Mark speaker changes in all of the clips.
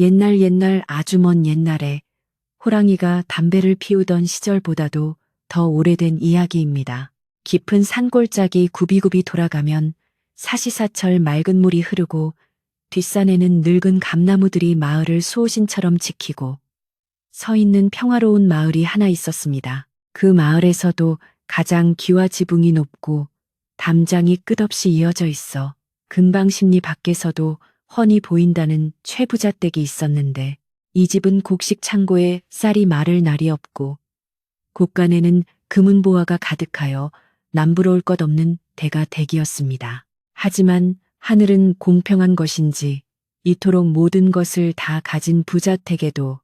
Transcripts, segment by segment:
Speaker 1: 옛날 아주 먼 옛날에 호랑이가 담배를 피우던 시절보다도 더 오래된 이야기입니다. 깊은 산골짜기 굽이굽이 돌아가면 사시사철 맑은 물이 흐르고 뒷산에는 늙은 감나무들이 마을을 수호신처럼 지키고 서 있는 평화로운 마을이 하나 있었습니다. 그 마을에서도 가장 기와 지붕이 높고 담장이 끝없이 이어져 있어 근방심리 밖에서도 훤히 보인다는 최부자 댁이 있었는데 이 집은 곡식 창고에 쌀이 마를 날이 없고 곳간에는 금은보화가 가득하여 남부러울 것 없는 대가 댁이었습니다. 하지만 하늘은 공평한 것인지 이토록 모든 것을 다 가진 부자택에도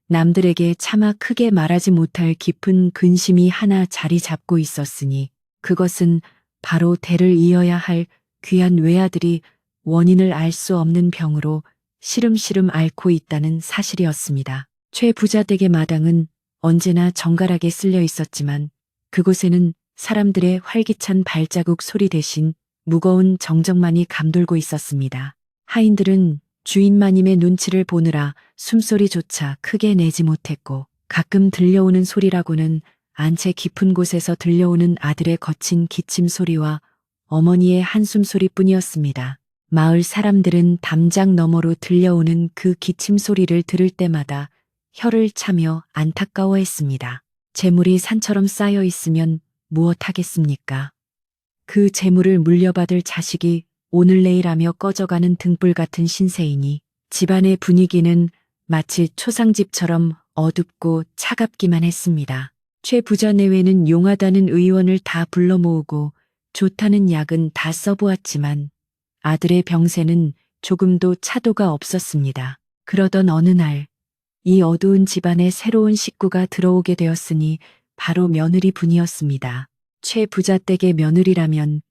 Speaker 1: 남들에게 차마 크게 말하지 못할 깊은 근심이 하나 자리 잡고 있었으니 그것은 바로 대를 이어야 할 귀한 외아들이 원인을 알 수 없는 병으로 시름시름 앓고 있다는 사실이었습니다. 최 부자댁의 마당은 언제나 정갈하게 쓸려 있었지만 그곳에는 사람들의 활기찬 발자국 소리 대신 무거운 정적만이 감돌고 있었습니다. 하인들은 주인마님의 눈치를 보느라 숨소리조차 크게 내지 못했고 가끔 들려오는 소리라고는 안채 깊은 곳에서 들려오는 아들의 거친 기침 소리와 어머니의 한숨 소리뿐이었습니다. 마을 사람들은 담장 너머로 들려오는 그 기침 소리를 들을 때마다 혀를 차며 안타까워했습니다. 재물이 산처럼 쌓여 있으면 무엇하겠습니까? 그 재물을 물려받을 자식이 오늘 내일 하며 꺼져가는 등불 같은 신세이니 집안의 분위기는 마치 초상집처럼 어둡고 차갑기만 했습니다. 최 부자 내외는 용하다는 의원을 다 불러 모으고 좋다는 약은 다 써보았지만 아들의 병세는 조금도 차도가 없었습니다. 그러던 어느 날 이 어두운 집안에 새로운 식구가 들어오게 되었으니 바로 며느리 분이었습니다. 최 부자댁의 며느리라면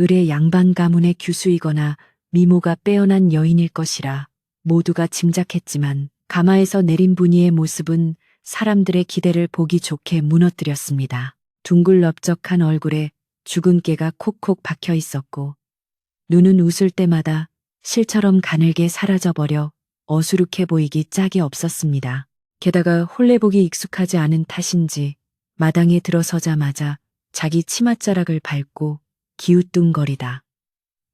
Speaker 1: 을의 양반 가문의 규수이거나 미모가 빼어난 여인일 것이라 모두가 짐작했지만 가마에서 내린 분이의 모습은 사람들의 기대를 보기 좋게 무너뜨렸습니다. 둥글넓적한 얼굴에 주근깨가 콕콕 박혀 있었고 눈은 웃을 때마다 실처럼 가늘게 사라져버려 어수룩해 보이기 짝이 없었습니다. 게다가 홀레복이 익숙하지 않은 탓인지 마당에 들어서자마자 자기 치맛자락을 밟고 기우뚱거리다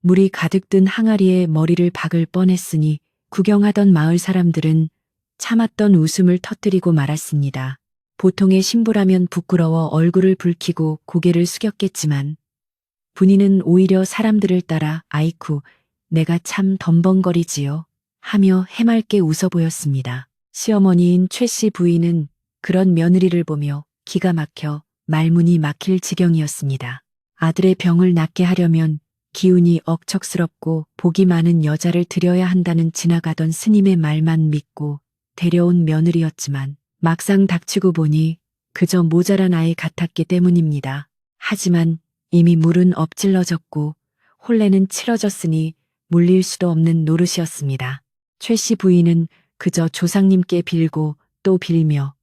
Speaker 1: 물이 가득 든 항아리에 머리를 박을 뻔했으니 구경하던 마을 사람들은 참았던 웃음을 터뜨리고 말았습니다. 보통의 신부라면 부끄러워 얼굴을 붉히고 고개를 숙였겠지만 분이는 오히려 사람들을 따라 아이쿠 내가 참 덤벙거리지요 하며 해맑게 웃어 보였습니다. 시어머니인 최 씨 부인은 그런 며느리를 보며 기가 막혀 말문이 막힐 지경이었습니다. 아들의 병을 낫게 하려면 기운이 억척스럽고 복이 많은 여자를 들여야 한다는 지나가던 스님의 말만 믿고 데려온 며느리였지만 막상 닥치고 보니 그저 모자란 아이 같았기 때문입니다. 하지만 이미 물은 엎질러졌고 혼례는 치러졌으니 물릴 수도 없는 노릇이었습니다. 최 씨 부인은 그저 조상님께 빌고 또 빌며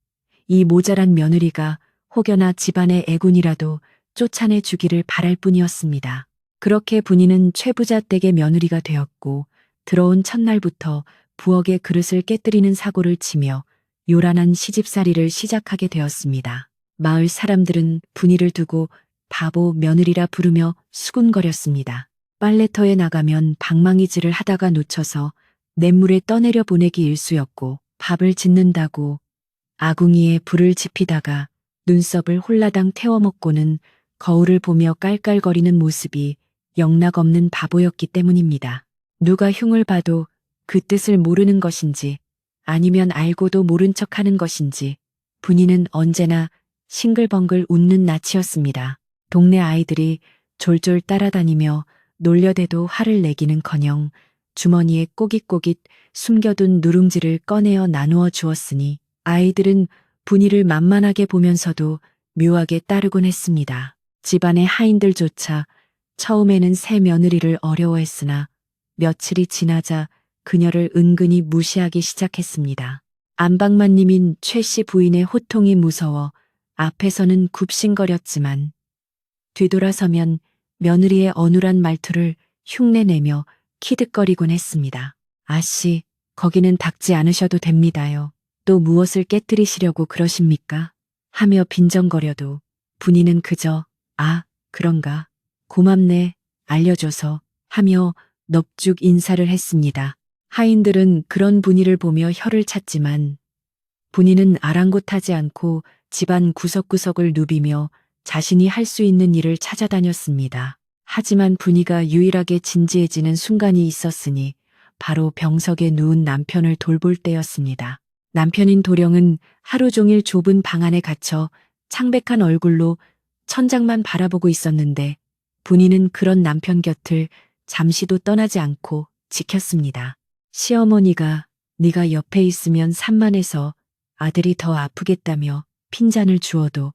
Speaker 1: 이 모자란 며느리가 혹여나 집안의 애군이라도 쫓아내 주기를 바랄 뿐이었습니다. 그렇게 분이는 최 부자 댁의 며느리가 되었고 들어온 첫날부터 부엌의 그릇을 깨뜨리는 사고를 치며 요란한 시집살이를 시작하게 되었습니다. 마을 사람들은 분이를 두고 바보 며느리라 부르며 수군거렸습니다. 빨래터에 나가면 방망이질을 하다가 놓쳐서 냇물에 떠내려 보내기 일쑤였고 밥을 짓는다고 아궁이에 불을 지피다가 눈썹을 홀라당 태워먹고는 거울을 보며 깔깔거리는 모습이 영락없는 바보였기 때문입니다. 누가 흉을 봐도 그 뜻을 모르는 것인지 아니면 알고도 모른 척하는 것인지 분이는 언제나 싱글벙글 웃는 낯이었습니다. 동네 아이들이 졸졸 따라다니며 놀려대도 화를 내기는커녕 주머니에 꼬깃꼬깃 숨겨둔 누룽지를 꺼내어 나누어 주었으니 아이들은 분이를 만만하게 보면서도 묘하게 따르곤 했습니다. 집안의 하인들조차 처음에는 새 며느리를 어려워했으나 며칠이 지나자 그녀를 은근히 무시하기 시작했습니다. 안방마님인 최 씨 부인의 호통이 무서워 앞에서는 굽신거렸지만 뒤돌아서면 며느리의 어눌한 말투를 흉내내며 키득거리곤 했습니다. 아씨, 거기는 닦지 않으셔도 됩니다요. 또 무엇을 깨뜨리시려고 그러십니까? 하며 빈정거려도 분이는 그저 아, 그런가. 고맙네. 알려줘서 하며 넙죽 인사를 했습니다. 하인들은 그런 분이를 보며 혀를 찼지만 분이는 아랑곳하지 않고 집안 구석구석을 누비며 자신이 할 수 있는 일을 찾아다녔습니다. 하지만 분이가 유일하게 진지해지는 순간이 있었으니 바로 병석에 누운 남편을 돌볼 때였습니다. 남편인 도령은 하루 종일 좁은 방 안에 갇혀 창백한 얼굴로 천장만 바라보고 있었는데 분이는 그런 남편 곁을 잠시도 떠나지 않고 지켰습니다. 시어머니가 네가 옆에 있으면 산만해서 아들이 더 아프겠다며 핀잔을 주어도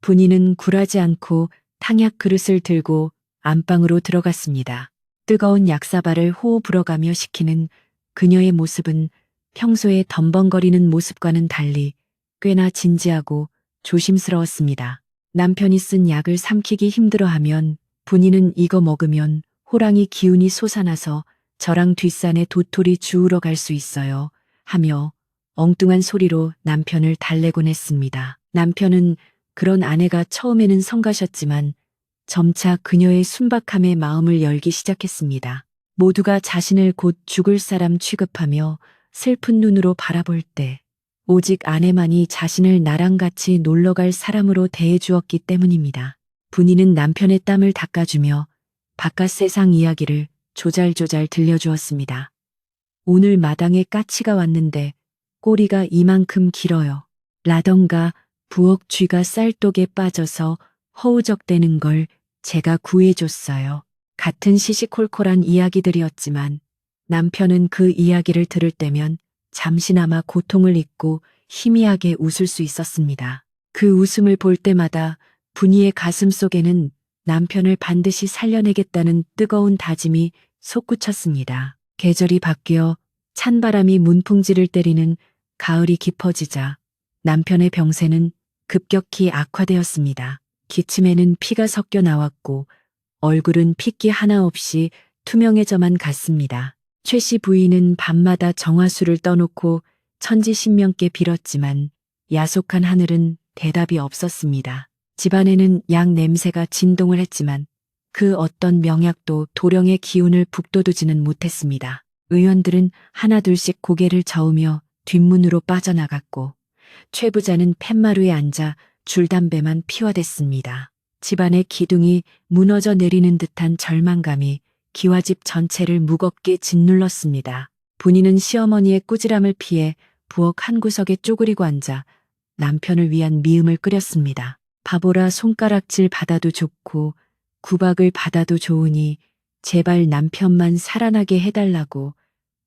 Speaker 1: 분이는 굴하지 않고 탕약 그릇을 들고 안방으로 들어갔습니다. 뜨거운 약사발을 호호 불어가며 시키는 그녀의 모습은 평소에 덤벙거리는 모습과는 달리 꽤나 진지하고 조심스러웠습니다. 남편이 쓴 약을 삼키기 힘들어하면 분이는 이거 먹으면 호랑이 기운이 솟아나서 저랑 뒷산에 도토리 주우러 갈 수 있어요. 하며 엉뚱한 소리로 남편을 달래곤 했습니다. 남편은 그런 아내가 처음에는 성가셨지만 점차 그녀의 순박함에 마음을 열기 시작했습니다. 모두가 자신을 곧 죽을 사람 취급하며 슬픈 눈으로 바라볼 때 오직 아내만이 자신을 나랑 같이 놀러갈 사람으로 대해주었기 때문입니다. 분이는 남편의 땀을 닦아주며 바깥 세상 이야기를 조잘조잘 들려주었습니다. 오늘 마당에 까치가 왔는데 꼬리가 이만큼 길어요. 라던가 부엌 쥐가 쌀독에 빠져서 허우적대는 걸 제가 구해줬어요. 같은 시시콜콜한 이야기들이었지만 남편은 그 이야기를 들을 때면 잠시나마 고통을 잊고 희미하게 웃을 수 있었습니다. 그 웃음을 볼 때마다 분이의 가슴 속에는 남편을 반드시 살려내겠다는 뜨거운 다짐이 솟구쳤습니다. 계절이 바뀌어 찬바람이 문풍지를 때리는 가을이 깊어지자 남편의 병세는 급격히 악화되었습니다. 기침에는 피가 섞여 나왔고 얼굴은 핏기 하나 없이 투명해져만 갔습니다. 최 씨 부인은 밤마다 정화수를 떠놓고 천지신명께 빌었지만 야속한 하늘은 대답이 없었습니다. 집안에는 약 냄새가 진동을 했지만 그 어떤 명약도 도령의 기운을 북돋우지는 못했습니다. 의원들은 하나둘씩 고개를 저으며 뒷문으로 빠져나갔고 최 부자는 팻마루에 앉아 줄담배만 피워댔습니다. 집안의 기둥이 무너져 내리는 듯한 절망감이 기와집 전체를 무겁게 짓눌렀습니다. 분이는 시어머니의 꾸지람을 피해 부엌 한 구석에 쪼그리고 앉아 남편을 위한 미음을 끓였습니다. 바보라 손가락질 받아도 좋고 구박을 받아도 좋으니 제발 남편만 살아나게 해달라고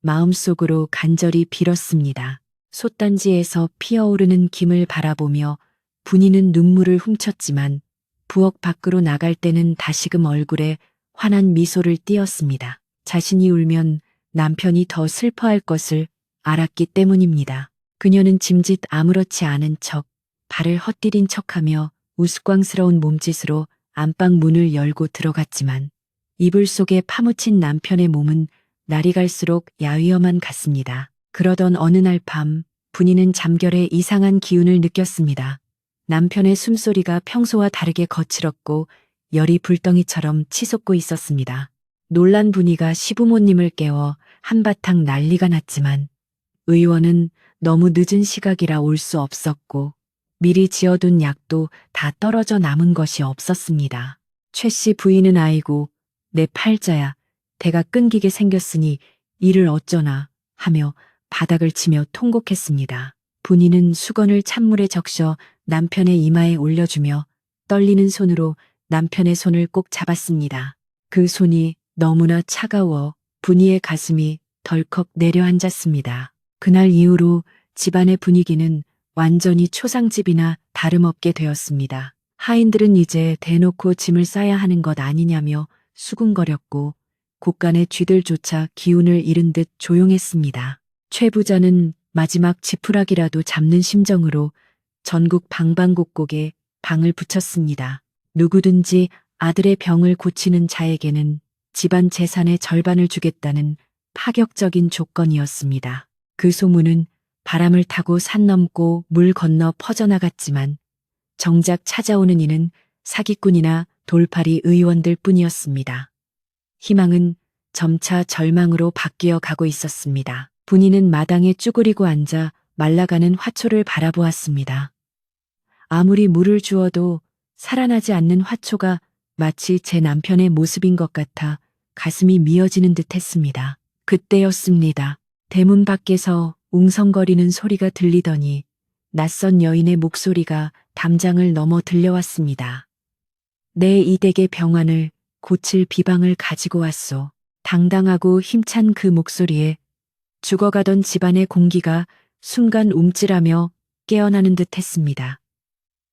Speaker 1: 마음속으로 간절히 빌었습니다. 솥단지에서 피어오르는 김을 바라보며 분이는 눈물을 훔쳤지만 부엌 밖으로 나갈 때는 다시금 얼굴에 환한 미소를 띄었습니다. 자신이 울면 남편이 더 슬퍼할 것을 알았기 때문입니다. 그녀는 짐짓 아무렇지 않은 척, 발을 헛디딘 척하며 우스꽝스러운 몸짓으로 안방 문을 열고 들어갔지만 이불 속에 파묻힌 남편의 몸은 날이 갈수록 야위어만 갔습니다. 그러던 어느 날 밤 분이는 잠결에 이상한 기운을 느꼈습니다. 남편의 숨소리가 평소와 다르게 거칠었고 열이 불덩이처럼 치솟고 있었습니다. 놀란 분이가 시부모님을 깨워 한바탕 난리가 났지만 의원은 너무 늦은 시각이라 올 수 없었고 미리 지어둔 약도 다 떨어져 남은 것이 없었습니다. 최 씨 부인은 아이고 내 팔자야 대가 끊기게 생겼으니 이를 어쩌나 하며 바닥을 치며 통곡했습니다. 분이는 수건을 찬물에 적셔 남편의 이마에 올려주며 떨리는 손으로 남편의 손을 꼭 잡았습니다. 그 손이 너무나 차가워 분이의 가슴이 덜컥 내려앉았습니다. 그날 이후로 집안의 분위기는 완전히 초상집이나 다름없게 되었습니다. 하인들은 이제 대놓고 짐을 싸야 하는 것 아니냐며 수군거렸고 곳간의 쥐들조차 기운을 잃은 듯 조용했습니다. 최 부자는 마지막 지푸라기라도 잡는 심정으로 전국 방방곡곡에 방을 붙였습니다. 누구든지 아들의 병을 고치는 자에게는 집안 재산의 절반을 주겠다는 파격적인 조건이었습니다. 그 소문은 바람을 타고 산 넘고 물 건너 퍼져나갔지만 정작 찾아오는 이는 사기꾼이나 돌팔이 의원들 뿐이었습니다. 희망은 점차 절망으로 바뀌어 가고 있었습니다. 분이는 마당에 쭈그리고 앉아 말라가는 화초를 바라보았습니다. 아무리 물을 주어도 살아나지 않는 화초가 마치 제 남편의 모습인 것 같아 가슴이 미어지는 듯 했습니다. 그때였습니다. 대문 밖에서 웅성거리는 소리가 들리더니 낯선 여인의 목소리가 담장을 넘어 들려왔습니다. 내 이댁의 병환을 고칠 비방을 가지고 왔소. 당당하고 힘찬 그 목소리에 죽어가던 집안의 공기가 순간 움찔하며 깨어나는 듯 했습니다.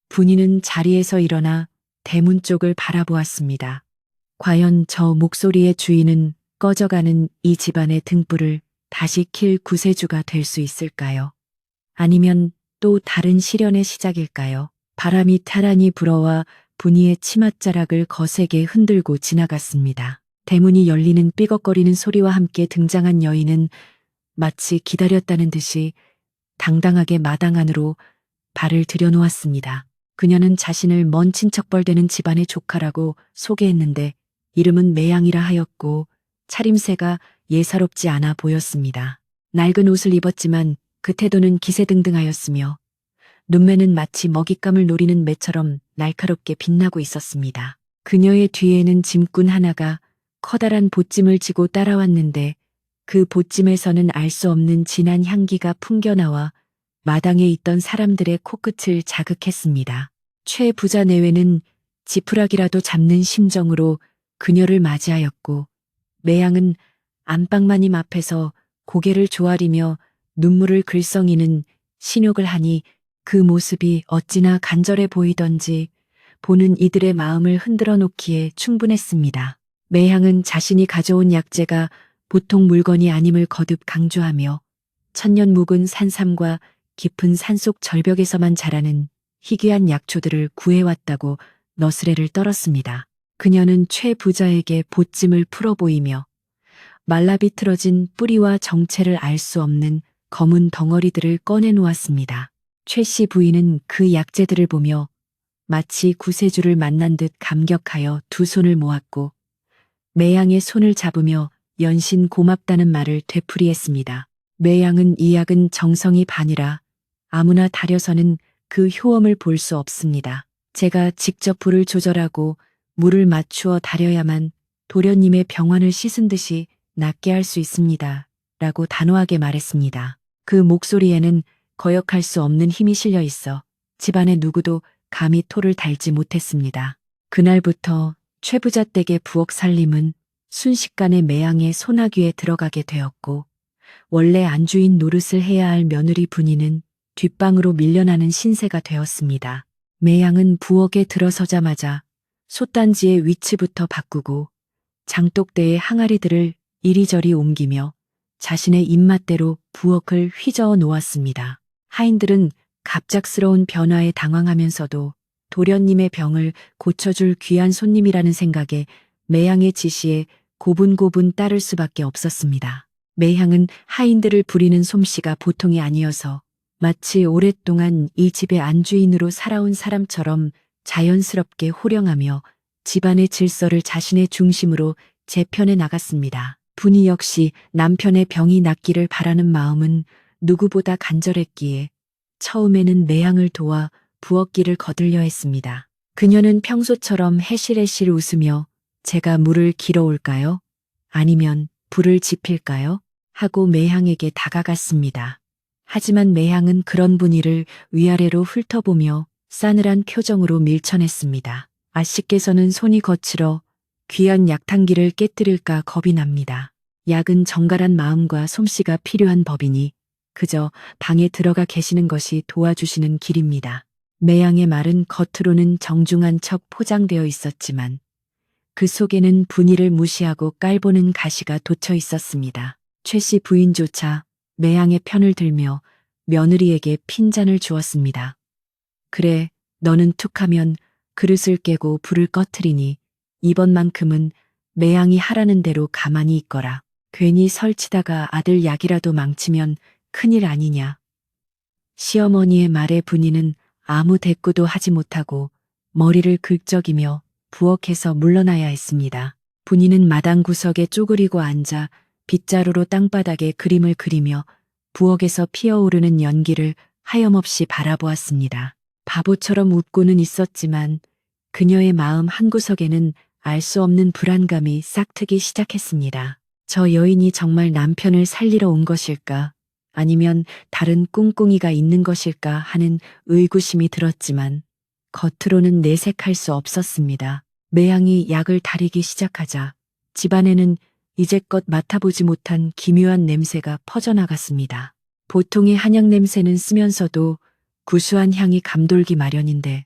Speaker 1: 분이는 자리에서 일어나 대문 쪽을 바라보았습니다. 과연 저 목소리의 주인은 꺼져가는 이 집안의 등불을 다시 킬 구세주가 될 수 있을까요? 아니면 또 다른 시련의 시작일까요? 바람이 타란히 불어와 분이의 치맛자락을 거세게 흔들고 지나갔습니다. 대문이 열리는 삐걱거리는 소리와 함께 등장한 여인은 마치 기다렸다는 듯이 당당하게 마당 안으로 발을 들여놓았습니다. 그녀는 자신을 먼 친척벌되는 집안의 조카라고 소개했는데 이름은 매양이라 하였고 차림새가 예사롭지 않아 보였습니다. 낡은 옷을 입었지만 그 태도는 기세등등하였으며 눈매는 마치 먹잇감을 노리는 매처럼 날카롭게 빛나고 있었습니다. 그녀의 뒤에는 짐꾼 하나가 커다란 보찜을 지고 따라왔는데 그 보찜에서는 알 수 없는 진한 향기가 풍겨나와 마당에 있던 사람들의 코끝을 자극했습니다. 최 부자 내외는 지푸라기라도 잡는 심정으로 그녀를 맞이하였고 매양은 안방마님 앞에서 고개를 조아리며 눈물을 글썽이는 신욕을 하니 그 모습이 어찌나 간절해 보이던지 보는 이들의 마음을 흔들어 놓기에 충분했습니다. 매향은 자신이 가져온 약재가 보통 물건이 아님을 거듭 강조하며 천년 묵은 산삼과 깊은 산속 절벽에서만 자라는 희귀한 약초들을 구해왔다고 너스레를 떨었습니다. 그녀는 최 부자에게 보찜을 풀어 보이며 말라비틀어진 뿌리와 정체를 알 수 없는 검은 덩어리들을 꺼내 놓았습니다. 최 씨 부인은 그 약재들을 보며 마치 구세주를 만난 듯 감격하여 두 손을 모았고 매양의 손을 잡으며 연신 고맙다는 말을 되풀이했습니다. 매양은 이 약은 정성이 반이라 아무나 다려서는 그 효험을 볼 수 없습니다. 제가 직접 불을 조절하고 물을 맞추어 다려야만 도련님의 병환을 씻은 듯이 낫게 할 수 있습니다. 라고 단호하게 말했습니다. 그 목소리에는 거역할 수 없는 힘이 실려 있어 집안의 누구도 감히 토를 달지 못했습니다. 그날부터 최 부자 댁의 부엌 살림은 순식간에 매양의 소나귀에 들어가게 되었고 원래 안주인 노릇을 해야 할 며느리 분이는 뒷방으로 밀려나는 신세가 되었습니다. 매양은 부엌에 들어서자마자 솥단지의 위치부터 바꾸고 장독대의 항아리들을 이리저리 옮기며 자신의 입맛대로 부엌을 휘저어 놓았습니다. 하인들은 갑작스러운 변화에 당황하면서도 도련님의 병을 고쳐줄 귀한 손님이라는 생각에 매양의 지시에 고분고분 따를 수밖에 없었습니다. 매양은 하인들을 부리는 솜씨가 보통이 아니어서 마치 오랫동안 이 집의 안주인으로 살아온 사람처럼 자연스럽게 호령하며 집안의 질서를 자신의 중심으로 재편해 나갔습니다. 분이 역시 남편의 병이 낫기를 바라는 마음은 누구보다 간절했기에 처음에는 매양을 도와 부엌길을 거들려 했습니다. 그녀는 평소처럼 해실해실 웃으며 제가 물을 길어 올까요? 아니면 불을 지필까요? 하고 매향에게 다가갔습니다. 하지만 매향은 그런 분위를 위아래로 훑어보며 싸늘한 표정으로 밀쳐냈습니다. 아씨께서는 손이 거칠어 귀한 약탕기를 깨뜨릴까 겁이 납니다. 약은 정갈한 마음과 솜씨가 필요한 법이니 그저 방에 들어가 계시는 것이 도와주시는 길입니다. 매양의 말은 겉으로는 정중한 척 포장되어 있었지만 그 속에는 분위를 무시하고 깔보는 가시가 돋쳐 있었습니다. 최 씨 부인조차 매양의 편을 들며 며느리에게 핀잔을 주었습니다. 그래, 너는 툭하면 그릇을 깨고 불을 꺼트리니 이번만큼은 매양이 하라는 대로 가만히 있거라. 괜히 설치다가 아들 약이라도 망치면 큰일 아니냐. 시어머니의 말에 분이는 아무 대꾸도 하지 못하고 머리를 긁적이며 부엌에서 물러나야 했습니다. 분이는 마당 구석에 쪼그리고 앉아 빗자루로 땅바닥에 그림을 그리며 부엌에서 피어오르는 연기를 하염없이 바라보았습니다. 바보처럼 웃고는 있었지만 그녀의 마음 한구석에는 알 수 없는 불안감이 싹트기 시작했습니다. 저 여인이 정말 남편을 살리러 온 것일까? 아니면 다른 꿍꿍이가 있는 것일까 하는 의구심이 들었지만 겉으로는 내색할 수 없었습니다. 매양이 약을 다리기 시작하자 집안에는 이제껏 맡아보지 못한 기묘한 냄새가 퍼져나갔습니다. 보통의 한약 냄새는 쓰면서도 구수한 향이 감돌기 마련인데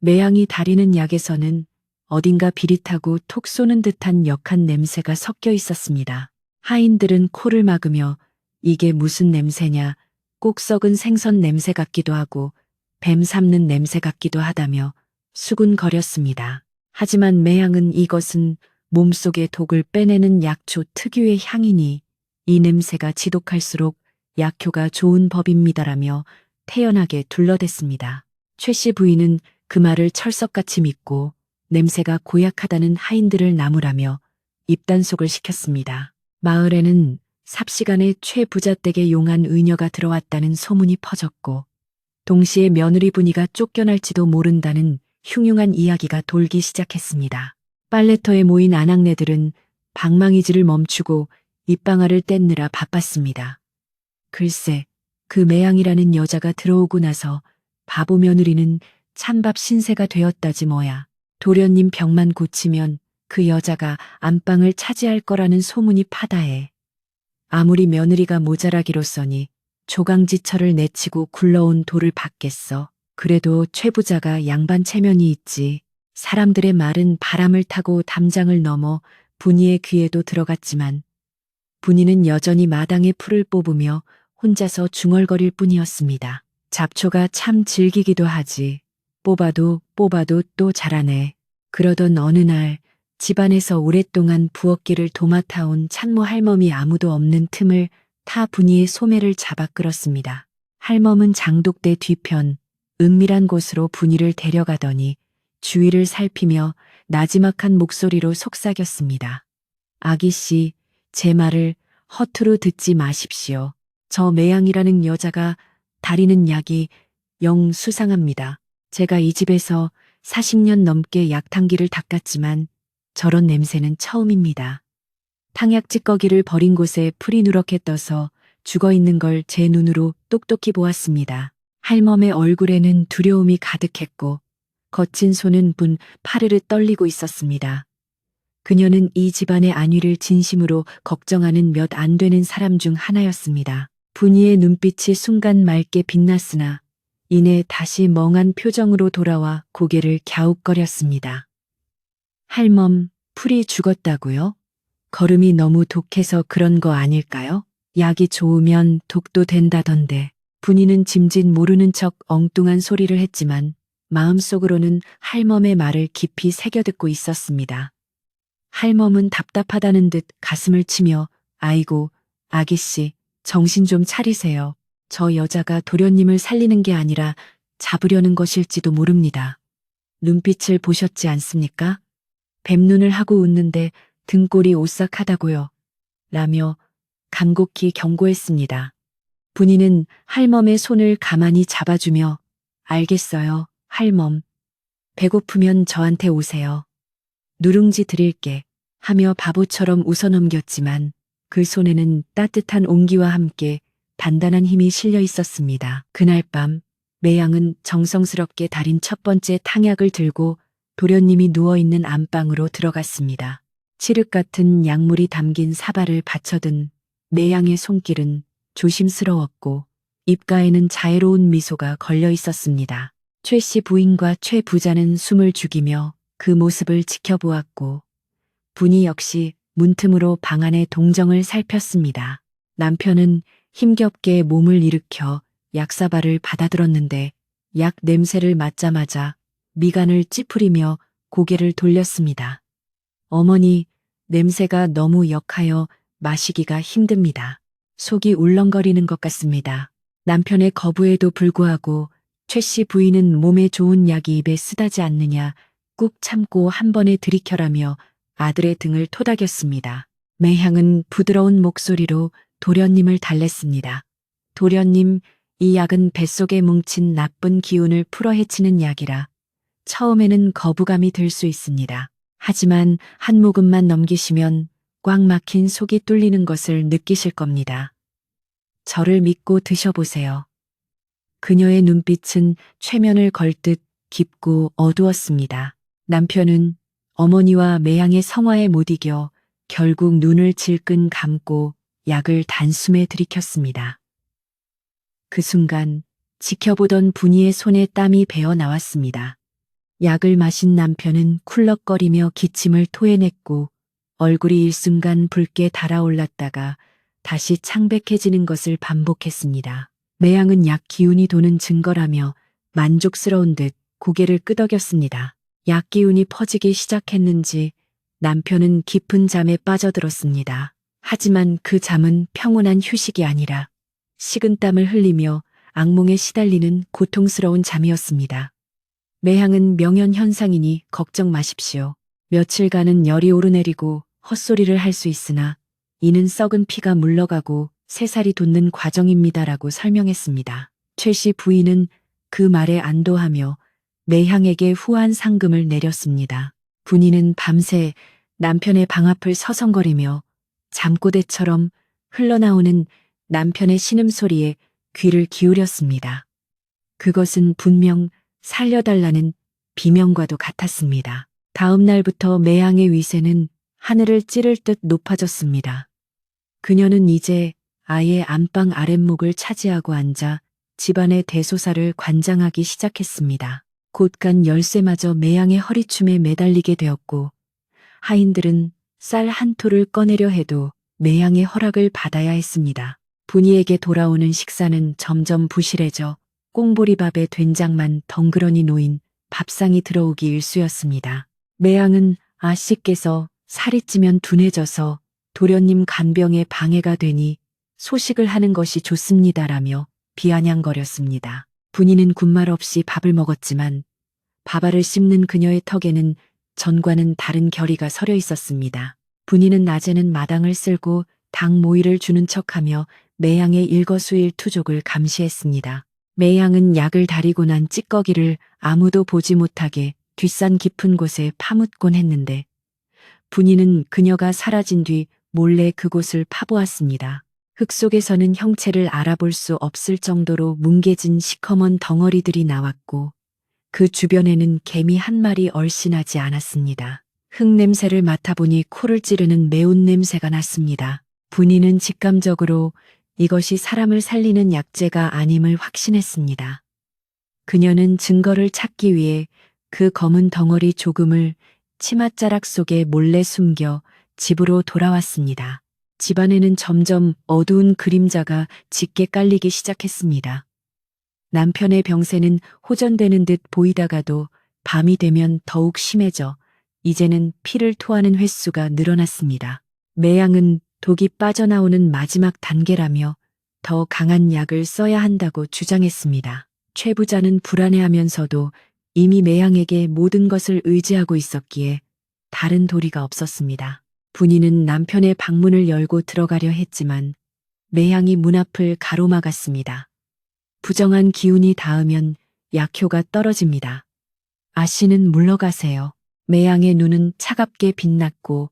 Speaker 1: 매양이 다리는 약에서는 어딘가 비릿하고 톡 쏘는 듯한 역한 냄새가 섞여 있었습니다. 하인들은 코를 막으며 이게 무슨 냄새냐, 꼭 썩은 생선 냄새 같기도 하고 뱀 삼는 냄새 같기도 하다며 수군거렸습니다. 하지만 매양은 이것은 몸속의 독을 빼내는 약초 특유의 향이니 이 냄새가 지독할수록 약효가 좋은 법입니다라며 태연하게 둘러댔습니다. 최 씨 부인은 그 말을 철석같이 믿고 냄새가 고약하다는 하인들을 나무라며 입단속을 시켰습니다. 마을에는 삽시간에 최 부자 댁에 용한 의녀가 들어왔다는 소문이 퍼졌고 동시에 며느리 분이가 쫓겨날지도 모른다는 흉흉한 이야기가 돌기 시작했습니다. 빨래터에 모인 아낙네들은 방망이질을 멈추고 입방아를 뗐느라 바빴습니다. 글쎄, 그 매양이라는 여자가 들어오고 나서 바보 며느리는 찬밥 신세가 되었다지 뭐야. 도련님 병만 고치면 그 여자가 안방을 차지할 거라는 소문이 파다해. 아무리 며느리가 모자라기로써니 조강지처를 내치고 굴러온 돌을 받겠어. 그래도 최 부자가 양반 체면이 있지. 사람들의 말은 바람을 타고 담장을 넘어 분이의 귀에도 들어갔지만 분이는 여전히 마당에 풀을 뽑으며 혼자서 중얼거릴 뿐이었습니다. 잡초가 참 질기기도 하지. 뽑아도 또 자라네. 그러던 어느 날 집안에서 오랫동안 부엌길을 도맡아온 찬모 할멈이 아무도 없는 틈을 타 분이의 소매를 잡아 끌었습니다. 할멈은 장독대 뒤편 은밀한 곳으로 분이를 데려가더니 주위를 살피며 나지막한 목소리로 속삭였습니다. 아기씨, 제 말을 허투루 듣지 마십시오. 저 매양이라는 여자가 다리는 약이 영 수상합니다. 제가 이 집에서 40년 넘게 약탕기를 닦았지만 저런 냄새는 처음입니다. 탕약 찌꺼기를 버린 곳에 풀이 누렇게 떠서 죽어있는 걸 제 눈으로 똑똑히 보았습니다. 할멈의 얼굴에는 두려움이 가득했고 거친 손은 파르르 떨리고 있었습니다. 그녀는 이 집안의 안위를 진심으로 걱정하는 몇 안 되는 사람 중 하나였습니다. 분이의 눈빛이 순간 맑게 빛났으나 이내 다시 멍한 표정으로 돌아와 고개를 갸웃거렸습니다. 할멈, 풀이 죽었다고요? 거름이 너무 독해서 그런 거 아닐까요? 약이 좋으면 독도 된다던데. 분이는 짐짓 모르는 척 엉뚱한 소리를 했지만 마음속으로는 할멈의 말을 깊이 새겨듣고 있었습니다. 할멈은 답답하다는 듯 가슴을 치며 아이고, 아기씨, 정신 좀 차리세요. 저 여자가 도련님을 살리는 게 아니라 잡으려는 것일지도 모릅니다. 눈빛을 보셨지 않습니까? 뱀눈을 하고 웃는데 등골이 오싹하다고요. 라며 간곡히 경고했습니다. 분이는 할멈의 손을 가만히 잡아주며 알겠어요, 할멈. 배고프면 저한테 오세요. 누룽지 드릴게 하며 바보처럼 웃어넘겼지만 그 손에는 따뜻한 온기와 함께 단단한 힘이 실려 있었습니다. 그날 밤 매양은 정성스럽게 달인 첫 번째 탕약을 들고 도련님이 누워있는 안방으로 들어갔습니다. 칠흑 같은 약물이 담긴 사발을 받쳐든 매양의 손길은 조심스러웠고 입가에는 자애로운 미소가 걸려 있었습니다. 최 씨 부인과 최 부자는 숨을 죽이며 그 모습을 지켜보았고 분이 역시 문틈으로 방 안의 동정을 살폈습니다. 남편은 힘겹게 몸을 일으켜 약사발을 받아들었는데 약 냄새를 맡자마자 미간을 찌푸리며 고개를 돌렸습니다. 어머니, 냄새가 너무 역하여 마시기가 힘듭니다. 속이 울렁거리는 것 같습니다. 남편의 거부에도 불구하고 최 씨 부인은 몸에 좋은 약이 입에 쓰다지 않느냐 꾹 참고 한 번에 들이켜라며 아들의 등을 토닥였습니다. 매향은 부드러운 목소리로 도련님을 달랬습니다. 도련님, 이 약은 뱃속에 뭉친 나쁜 기운을 풀어헤치는 약이라 처음에는 거부감이 들 수 있습니다. 하지만 한 모금만 넘기시면 꽉 막힌 속이 뚫리는 것을 느끼실 겁니다. 저를 믿고 드셔보세요. 그녀의 눈빛은 최면을 걸듯 깊고 어두웠습니다. 남편은 어머니와 매양의 성화에 못 이겨 결국 눈을 질끈 감고 약을 단숨에 들이켰습니다. 그 순간 지켜보던 분이의 손에 땀이 배어 나왔습니다. 약을 마신 남편은 쿨럭거리며 기침을 토해냈고 얼굴이 일순간 붉게 달아올랐다가 다시 창백해지는 것을 반복했습니다. 매양은 약 기운이 도는 증거라며 만족스러운 듯 고개를 끄덕였습니다. 약 기운이 퍼지기 시작했는지 남편은 깊은 잠에 빠져들었습니다. 하지만 그 잠은 평온한 휴식이 아니라 식은땀을 흘리며 악몽에 시달리는 고통스러운 잠이었습니다. 매향은 명현현상이니 걱정 마십시오. 며칠간은 열이 오르내리고 헛소리를 할 수 있으나 이는 썩은 피가 물러가고 새살이 돋는 과정입니다라고 설명했습니다. 최 씨 부인은 그 말에 안도하며 매향에게 후한 상금을 내렸습니다. 분이는 밤새 남편의 방 앞을 서성거리며 잠꼬대처럼 흘러나오는 남편의 신음소리에 귀를 기울였습니다. 그것은 분명 살려달라는 비명과도 같았습니다. 다음 날부터 매양의 위세는 하늘을 찌를 듯 높아졌습니다. 그녀는 이제 아예 안방 아랫목을 차지하고 앉아 집안의 대소사를 관장하기 시작했습니다. 곧간 열쇠마저 매양의 허리춤에 매달리게 되었고 하인들은 쌀 한 톨을 꺼내려 해도 매양의 허락을 받아야 했습니다. 분이에게 돌아오는 식사는 점점 부실해져 꽁보리밥에 된장만 덩그러니 놓인 밥상이 들어오기 일쑤였습니다. 매양은 아씨께서 살이 찌면 둔해져서 도련님 간병에 방해가 되니 소식을 하는 것이 좋습니다라며 비아냥거렸습니다. 분이는 군말 없이 밥을 먹었지만 밥알을 씹는 그녀의 턱에는 전과는 다른 결의가 서려 있었습니다. 분이는 낮에는 마당을 쓸고 닭 모이를 주는 척하며 매양의 일거수일투족을 감시했습니다. 매양은 약을 다리고 난 찌꺼기를 아무도 보지 못하게 뒷산 깊은 곳에 파묻곤 했는데 분이는 그녀가 사라진 뒤 몰래 그곳을 파보았습니다. 흙 속에서는 형체를 알아볼 수 없을 정도로 뭉개진 시커먼 덩어리들이 나왔고 그 주변에는 개미 한 마리 얼씬하지 않았습니다. 흙 냄새를 맡아보니 코를 찌르는 매운 냄새가 났습니다. 분이는 직감적으로 이것이 사람을 살리는 약재가 아님을 확신했습니다. 그녀는 증거를 찾기 위해 그 검은 덩어리 조금을 치맛자락 속에 몰래 숨겨 집으로 돌아왔습니다. 집안에는 점점 어두운 그림자가 짙게 깔리기 시작했습니다. 남편의 병세는 호전되는 듯 보이다가도 밤이 되면 더욱 심해져 이제는 피를 토하는 횟수가 늘어났습니다. 매양은 독이 빠져나오는 마지막 단계라며 더 강한 약을 써야 한다고 주장했습니다. 최 부자는 불안해하면서도 이미 매양에게 모든 것을 의지하고 있었기에 다른 도리가 없었습니다. 분이는 남편의 방문을 열고 들어가려 했지만 매양이 문 앞을 가로막았습니다. 부정한 기운이 닿으면 약효가 떨어집니다. 아씨는 물러가세요. 매양의 눈은 차갑게 빛났고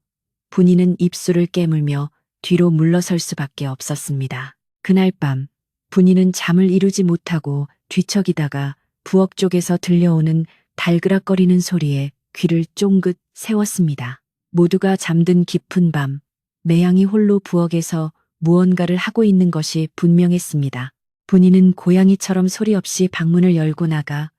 Speaker 1: 분이는 입술을 깨물며 뒤로 물러설 수밖에 없었습니다. 그날 밤 분이는 잠을 이루지 못하고 뒤척이다가 부엌 쪽에서 들려오는 달그락거리는 소리에 귀를 쫑긋 세웠습니다. 모두가 잠든 깊은 밤 매양이 홀로 부엌에서 무언가를 하고 있는 것이 분명했습니다. 분이는 고양이처럼 소리 없이 방문을 열고 나가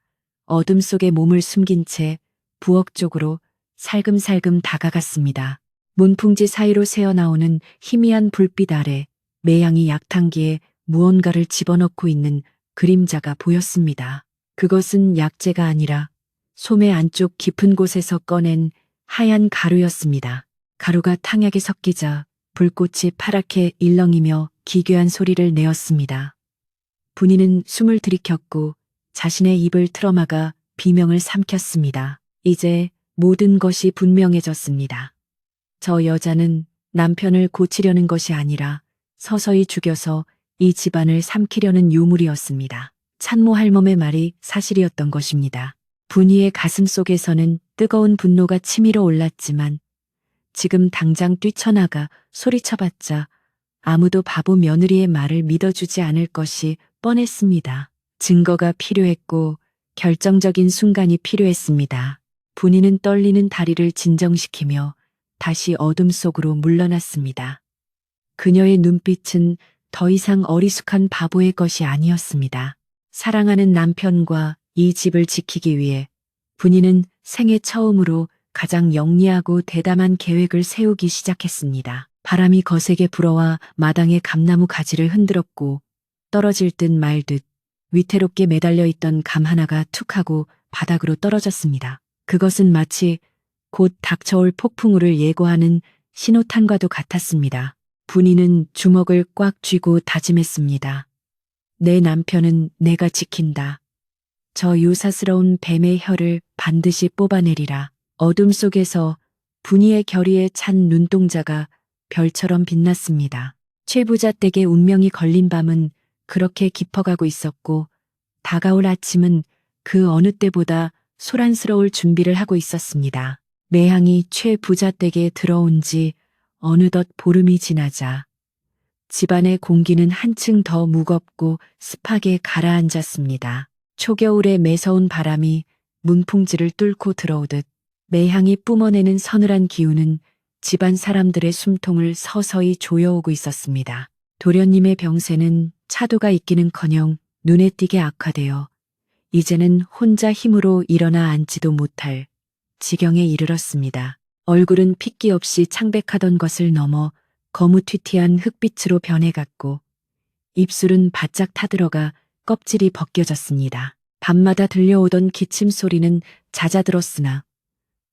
Speaker 1: 어둠 속에 몸을 숨긴 채 부엌 쪽으로 살금살금 다가갔습니다. 문풍지 사이로 새어나오는 희미한 불빛 아래 매양이 약탕기에 무언가를 집어넣고 있는 그림자가 보였습니다. 그것은 약재가 아니라 소매 안쪽 깊은 곳에서 꺼낸 하얀 가루였습니다. 가루가 탕약에 섞이자 불꽃이 파랗게 일렁이며 기괴한 소리를 내었습니다. 분이는 숨을 들이켰고 자신의 입을 틀어막아 비명을 삼켰습니다. 이제 모든 것이 분명해졌습니다. 저 여자는 남편을 고치려는 것이 아니라 서서히 죽여서 이 집안을 삼키려는 요물이었습니다. 찬모 할멈의 말이 사실이었던 것입니다. 분이의 가슴 속에서는 뜨거운 분노가 치밀어 올랐지만 지금 당장 뛰쳐나가 소리쳐봤자 아무도 바보 며느리의 말을 믿어주지 않을 것이 뻔했습니다. 증거가 필요했고 결정적인 순간이 필요했습니다. 분이는 떨리는 다리를 진정시키며 다시 어둠 속으로 물러났습니다. 그녀의 눈빛은 더 이상 어리숙한 바보의 것이 아니었습니다. 사랑하는 남편과 이 집을 지키기 위해 분이는 생애 처음으로 가장 영리하고 대담한 계획을 세우기 시작했습니다. 바람이 거세게 불어와 마당의 감나무 가지를 흔들었고 떨어질 듯 말 듯 위태롭게 매달려 있던 감 하나가 툭 하고 바닥으로 떨어졌습니다. 그것은 마치 곧 닥쳐올 폭풍우를 예고하는 신호탄과도 같았습니다. 분이는 주먹을 꽉 쥐고 다짐했습니다. 내 남편은 내가 지킨다. 저 요사스러운 뱀의 혀를 반드시 뽑아내리라. 어둠 속에서 분이의 결의에 찬 눈동자가 별처럼 빛났습니다. 최부자 댁의 운명이 걸린 밤은 그렇게 깊어가고 있었고 다가올 아침은 그 어느 때보다 소란스러울 준비를 하고 있었습니다. 매향이 최부자 댁에 들어온 지 어느덧 보름이 지나자 집안의 공기는 한층 더 무겁고 습하게 가라앉았습니다. 초겨울의 매서운 바람이 문풍지를 뚫고 들어오듯 매향이 뿜어내는 서늘한 기운은 집안 사람들의 숨통을 서서히 조여오고 있었습니다. 도련님의 병세는 차도가 있기는커녕 눈에 띄게 악화되어 이제는 혼자 힘으로 일어나 앉지도 못할 지경에 이르렀습니다. 얼굴은 핏기 없이 창백하던 것을 넘어 거무튀튀한 흑빛으로 변해갔고 입술은 바짝 타들어가 껍질이 벗겨졌습니다. 밤마다 들려오던 기침 소리는 잦아들었으나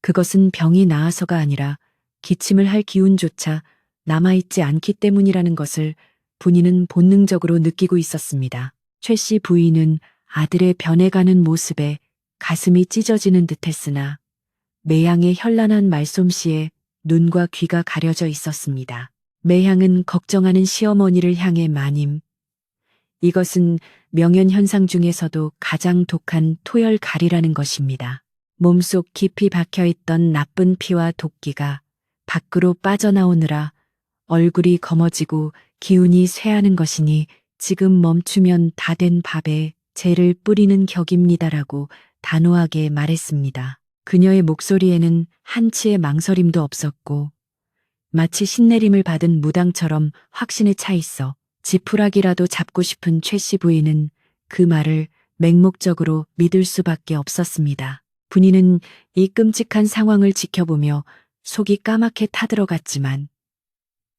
Speaker 1: 그것은 병이 나아서가 아니라 기침을 할 기운조차 남아있지 않기 때문이라는 것을 분이는 본능적으로 느끼고 있었습니다. 최 씨 부인은 아들의 변해가는 모습에 가슴이 찢어지는 듯했으나 매향의 현란한 말솜씨에 눈과 귀가 가려져 있었습니다. 매향은 걱정하는 시어머니를 향해 마님, 이것은 명현현상 중에서도 가장 독한 토열갈이라는 것입니다. 몸속 깊이 박혀있던 나쁜 피와 독기가 밖으로 빠져나오느라 얼굴이 검어지고 기운이 쇠하는 것이니 지금 멈추면 다 된 밥에 재를 뿌리는 격입니다라고 단호하게 말했습니다. 그녀의 목소리에는 한치의 망설임도 없었고 마치 신내림을 받은 무당처럼 확신에 차 있어 지푸라기라도 잡고 싶은 최 씨 부인은 그 말을 맹목적으로 믿을 수밖에 없었습니다. 분이는 이 끔찍한 상황을 지켜보며 속이 까맣게 타들어갔지만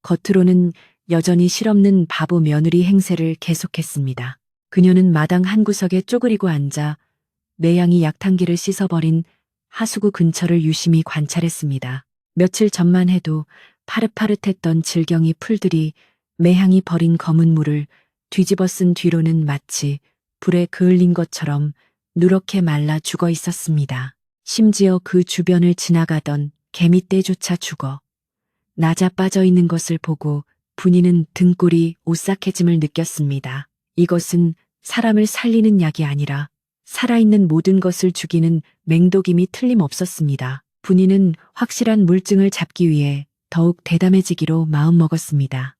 Speaker 1: 겉으로는 여전히 실없는 바보 며느리 행세를 계속했습니다. 그녀는 마당 한구석에 쪼그리고 앉아 매양이 약탕기를 씻어버린 하수구 근처를 유심히 관찰했습니다. 며칠 전만 해도 파릇파릇했던 질경이 풀들이 매향이 버린 검은 물을 뒤집어 쓴 뒤로는 마치 불에 그을린 것처럼 누렇게 말라 죽어 있었습니다. 심지어 그 주변을 지나가던 개미떼조차 죽어 낮아 빠져 있는 것을 보고 분이는 등골이 오싹해짐을 느꼈습니다. 이것은 사람을 살리는 약이 아니라 살아있는 모든 것을 죽이는 맹독임이 틀림없었습니다. 분이는 확실한 물증을 잡기 위해 더욱 대담해지기로 마음먹었습니다.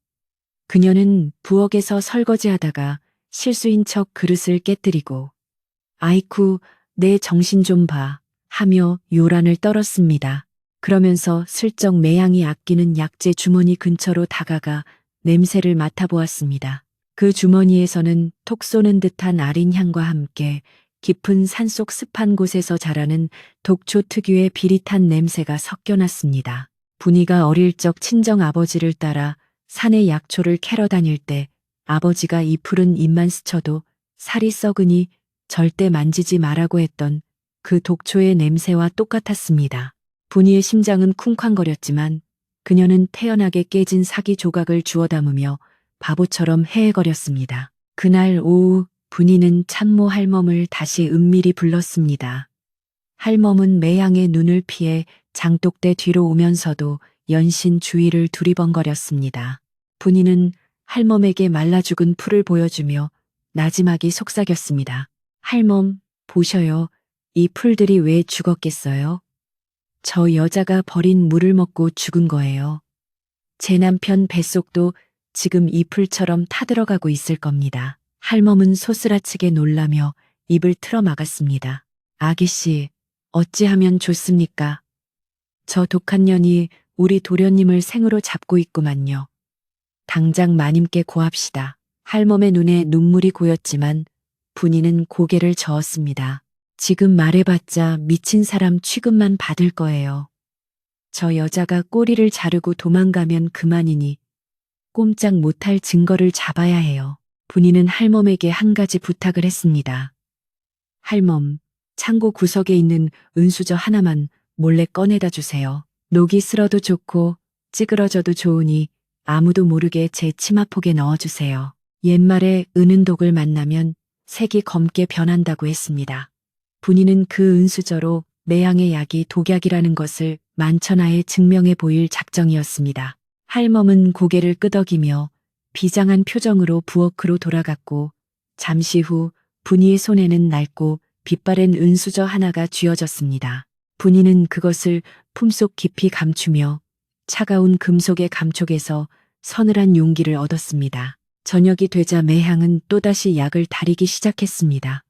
Speaker 1: 그녀는 부엌에서 설거지하다가 실수인 척 그릇을 깨뜨리고 아이쿠 내 정신 좀 봐 하며 요란을 떨었습니다. 그러면서 슬쩍 매양이 아끼는 약재 주머니 근처로 다가가 냄새를 맡아보았습니다. 그 주머니에서는 톡 쏘는 듯한 아린 향과 함께 깊은 산속 습한 곳에서 자라는 독초 특유의 비릿한 냄새가 섞여났습니다. 분이가 어릴 적 친정 아버지를 따라 산에 약초를 캐러 다닐 때 아버지가 이 푸른 잎만 스쳐도 살이 썩으니 절대 만지지 말라고 했던 그 독초의 냄새와 똑같았습니다. 분이의 심장은 쿵쾅거렸지만 그녀는 태연하게 깨진 사기 조각을 주워 담으며 바보처럼 헤헤거렸습니다. 그날 오후 분이는 참모 할멈을 다시 은밀히 불렀습니다. 할멈은 매양의 눈을 피해 장독대 뒤로 오면서도 연신 주위를 두리번거렸습니다. 분이는 할멈에게 말라 죽은 풀을 보여주며 나지막이 속삭였습니다. 할멈, 보셔요. 이 풀들이 왜 죽었겠어요? 저 여자가 버린 물을 먹고 죽은 거예요. 제 남편 뱃속도 지금 이 풀처럼 타들어가고 있을 겁니다. 할멈은 소스라치게 놀라며 입을 틀어 막았습니다. 아기씨, 어찌하면 좋습니까? 저 독한 년이 우리 도련님을 생으로 잡고 있구만요. 당장 마님께 고합시다. 할멈의 눈에 눈물이 고였지만 분이는 고개를 저었습니다. 지금 말해봤자 미친 사람 취급만 받을 거예요. 저 여자가 꼬리를 자르고 도망가면 그만이니 꼼짝 못할 증거를 잡아야 해요. 분이는 할멈에게 한 가지 부탁을 했습니다. 할멈, 창고 구석에 있는 은수저 하나만 몰래 꺼내다 주세요. 녹이 슬어도 좋고 찌그러져도 좋으니 아무도 모르게 제 치마폭에 넣어주세요. 옛말에 은은독을 만나면 색이 검게 변한다고 했습니다. 분이는 그 은수저로 매양의 약이 독약이라는 것을 만천하에 증명해 보일 작정이었습니다. 할멈은 고개를 끄덕이며 비장한 표정으로 부엌으로 돌아갔고 잠시 후 분이의 손에는 낡고 빛바랜 은수저 하나가 쥐어졌습니다. 분이는 그것을 품속 깊이 감추며 차가운 금속의 감촉에서 서늘한 용기를 얻었습니다. 저녁이 되자 매향은 또다시 약을 다리기 시작했습니다.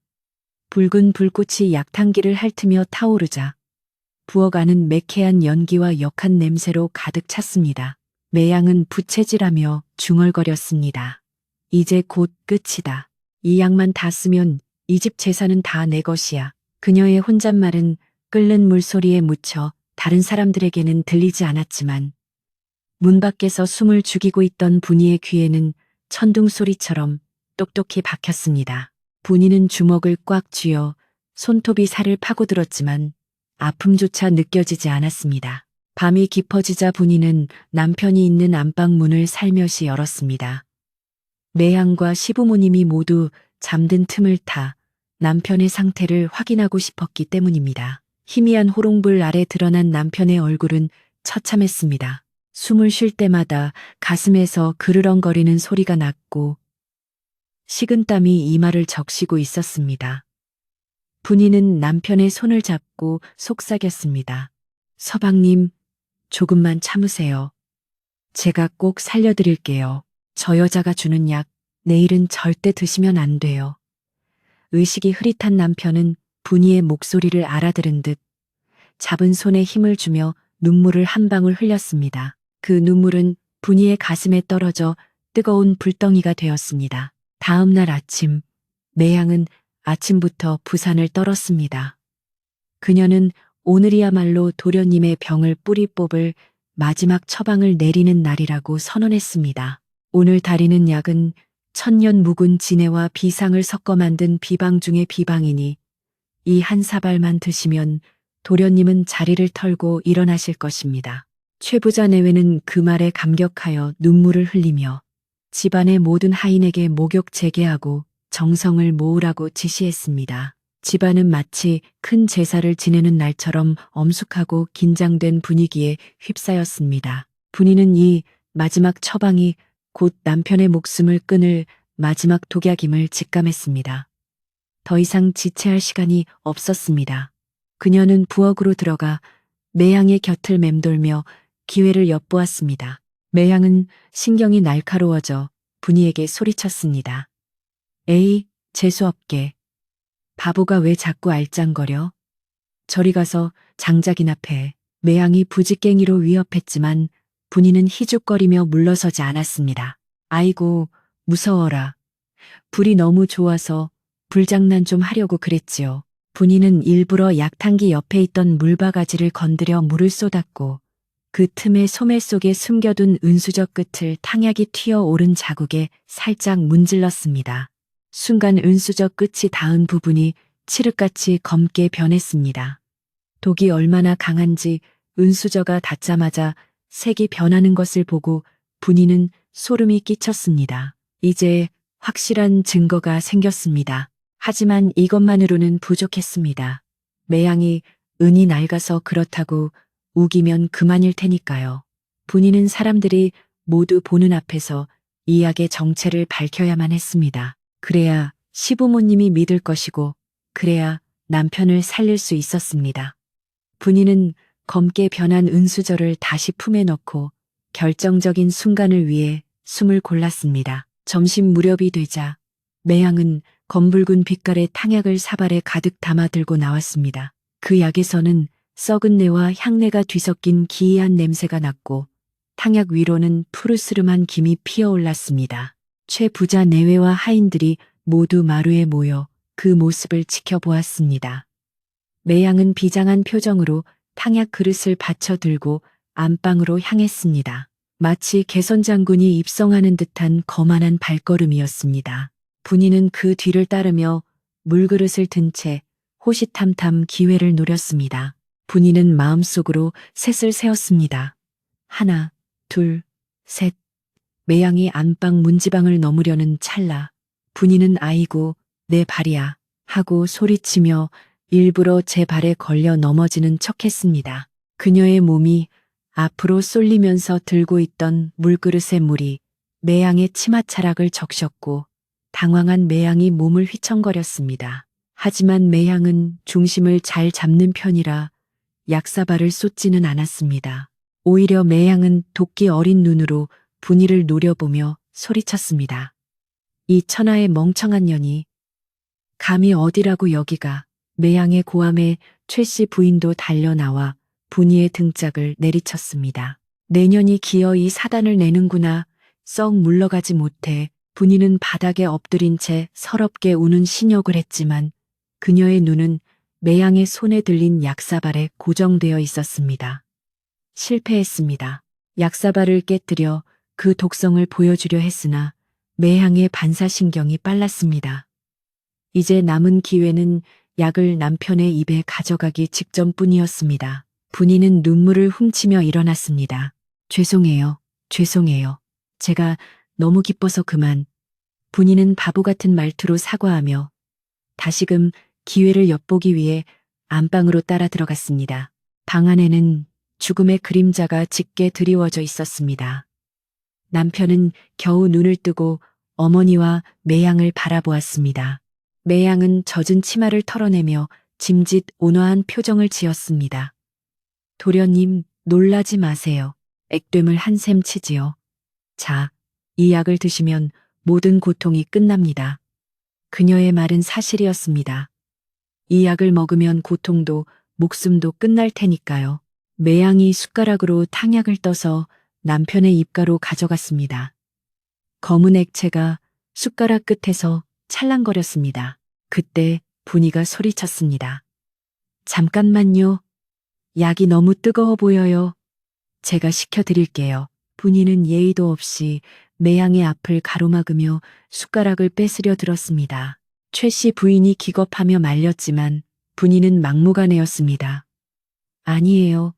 Speaker 1: 붉은 불꽃이 약탕기를 핥으며 타오르자 부엌 안은 매캐한 연기와 역한 냄새로 가득 찼습니다. 매양은 부채질하며 중얼거렸습니다. 이제 곧 끝이다. 이 약만 다 쓰면 이 집 재산은 다 내 것이야. 그녀의 혼잣말은 끓는 물소리에 묻혀 다른 사람들에게는 들리지 않았지만 문 밖에서 숨을 죽이고 있던 분이의 귀에는 천둥 소리처럼 똑똑히 박혔습니다. 분이는 주먹을 꽉 쥐어 손톱이 살을 파고들었지만 아픔조차 느껴지지 않았습니다. 밤이 깊어지자 분이는 남편이 있는 안방 문을 살며시 열었습니다. 매양과 시부모님이 모두 잠든 틈을 타 남편의 상태를 확인하고 싶었기 때문입니다. 희미한 호롱불 아래 드러난 남편의 얼굴은 처참했습니다. 숨을 쉴 때마다 가슴에서 그르렁거리는 소리가 났고 식은땀이 이마를 적시고 있었습니다. 분이는 남편의 손을 잡고 속삭였습니다. 서방님, 조금만 참으세요. 제가 꼭 살려드릴게요. 저 여자가 주는 약, 내일은 절대 드시면 안 돼요. 의식이 흐릿한 남편은 분이의 목소리를 알아들은 듯 잡은 손에 힘을 주며 눈물을 한 방울 흘렸습니다. 그 눈물은 분이의 가슴에 떨어져 뜨거운 불덩이가 되었습니다. 다음 날 아침, 매양은 아침부터 부산을 떨었습니다. 그녀는 오늘이야말로 도련님의 병을 뿌리 뽑을 마지막 처방을 내리는 날이라고 선언했습니다. 오늘 다리는 약은 천년 묵은 진해와 비상을 섞어 만든 비방 중의 비방이니 이 한 사발만 드시면 도련님은 자리를 털고 일어나실 것입니다. 최부자 내외는 그 말에 감격하여 눈물을 흘리며 집안의 모든 하인에게 목욕 재개하고 정성을 모으라고 지시했습니다. 집안은 마치 큰 제사를 지내는 날처럼 엄숙하고 긴장된 분위기에 휩싸였습니다. 분이는 이 마지막 처방이 곧 남편의 목숨을 끊을 마지막 독약임을 직감했습니다. 더 이상 지체할 시간이 없었습니다. 그녀는 부엌으로 들어가 매양의 곁을 맴돌며 기회를 엿보았습니다. 매양은 신경이 날카로워져 분이에게 소리쳤습니다. 에이, 재수없게. 바보가 왜 자꾸 알짱거려? 저리 가서 장작이나 패. 매양이 부지깽이로 위협했지만 분이는 희죽거리며 물러서지 않았습니다. 아이고, 무서워라. 불이 너무 좋아서 불장난 좀 하려고 그랬지요. 분이는 일부러 약탕기 옆에 있던 물바가지를 건드려 물을 쏟았고 그 틈에 소매 속에 숨겨둔 은수저 끝을 탕약이 튀어오른 자국에 살짝 문질렀습니다. 순간 은수저 끝이 닿은 부분이 칠흑같이 검게 변했습니다. 독이 얼마나 강한지 은수저가 닿자마자 색이 변하는 것을 보고 분이는 소름이 끼쳤습니다. 이제 확실한 증거가 생겼습니다. 하지만 이것만으로는 부족했습니다. 매양이 은이 낡아서 그렇다고 우기면 그만일 테니까요. 분이는 사람들이 모두 보는 앞에서 이 약의 정체를 밝혀야만 했습니다. 그래야 시부모님이 믿을 것이고 그래야 남편을 살릴 수 있었습니다. 분이는 검게 변한 은수저를 다시 품에 넣고 결정적인 순간을 위해 숨을 골랐습니다. 점심 무렵이 되자 매양은 검붉은 빛깔의 탕약을 사발에 가득 담아 들고 나왔습니다. 그 약에서는 썩은 내와 향내가 뒤섞인 기이한 냄새가 났고 탕약 위로는 푸르스름한 김이 피어올랐습니다. 최 부자 내외와 하인들이 모두 마루에 모여 그 모습을 지켜보았습니다. 매양은 비장한 표정으로 탕약 그릇을 받쳐 들고 안방으로 향했습니다. 마치 개선장군이 입성하는 듯한 거만한 발걸음이었습니다. 분이는 그 뒤를 따르며 물그릇을 든 채 호시탐탐 기회를 노렸습니다. 분이는 마음속으로 셋을 세었습니다. 하나, 둘, 셋. 매양이 안방 문지방을 넘으려는 찰나 분이는 아이고 내 발이야 하고 소리치며 일부러 제 발에 걸려 넘어지는 척했습니다. 그녀의 몸이 앞으로 쏠리면서 들고 있던 물그릇의 물이 매양의 치마차락을 적셨고 당황한 매양이 몸을 휘청거렸습니다. 하지만 매양은 중심을 잘 잡는 편이라 약사발을 쏟지는 않았습니다. 오히려 매양은 도끼 어린 눈으로 분이를 노려보며 소리쳤습니다. 이 천하의 멍청한 년이 감히 어디라고 여기가. 매양의 고함에 최씨 부인도 달려나와 분이의 등짝을 내리쳤습니다. 내년이 기어이 사단을 내는구나. 썩 물러가지 못해 분이는 바닥에 엎드린 채 서럽게 우는 신욕을 했지만 그녀의 눈은 매양의 손에 들린 약사발에 고정되어 있었습니다. 실패했습니다. 약사발을 깨뜨려 그 독성을 보여주려 했으나 매양의 반사신경이 빨랐습니다. 이제 남은 기회는 약을 남편의 입에 가져가기 직전뿐이었습니다. 분이는 눈물을 훔치며 일어났습니다. 죄송해요. 죄송해요. 제가 너무 기뻐서 그만. 분이는 바보 같은 말투로 사과하며 다시금 기회를 엿보기 위해 안방으로 따라 들어갔습니다. 방 안에는 죽음의 그림자가 짙게 드리워져 있었습니다. 남편은 겨우 눈을 뜨고 어머니와 매양을 바라보았습니다. 매양은 젖은 치마를 털어내며 짐짓 온화한 표정을 지었습니다. 도련님, 놀라지 마세요. 액됨을 한샘 치지요. 자, 이 약을 드시면 모든 고통이 끝납니다. 그녀의 말은 사실이었습니다. 이 약을 먹으면 고통도 목숨도 끝날 테니까요. 매양이 숟가락으로 탕약을 떠서 남편의 입가로 가져갔습니다. 검은 액체가 숟가락 끝에서 찰랑거렸습니다. 그때 분이가 소리쳤습니다. 잠깐만요. 약이 너무 뜨거워 보여요. 제가 식혀드릴게요. 분이는 예의도 없이 매양의 앞을 가로막으며 숟가락을 뺏으려 들었습니다. 최씨 부인이 기겁하며 말렸지만 분이는 막무가내였습니다. 아니에요.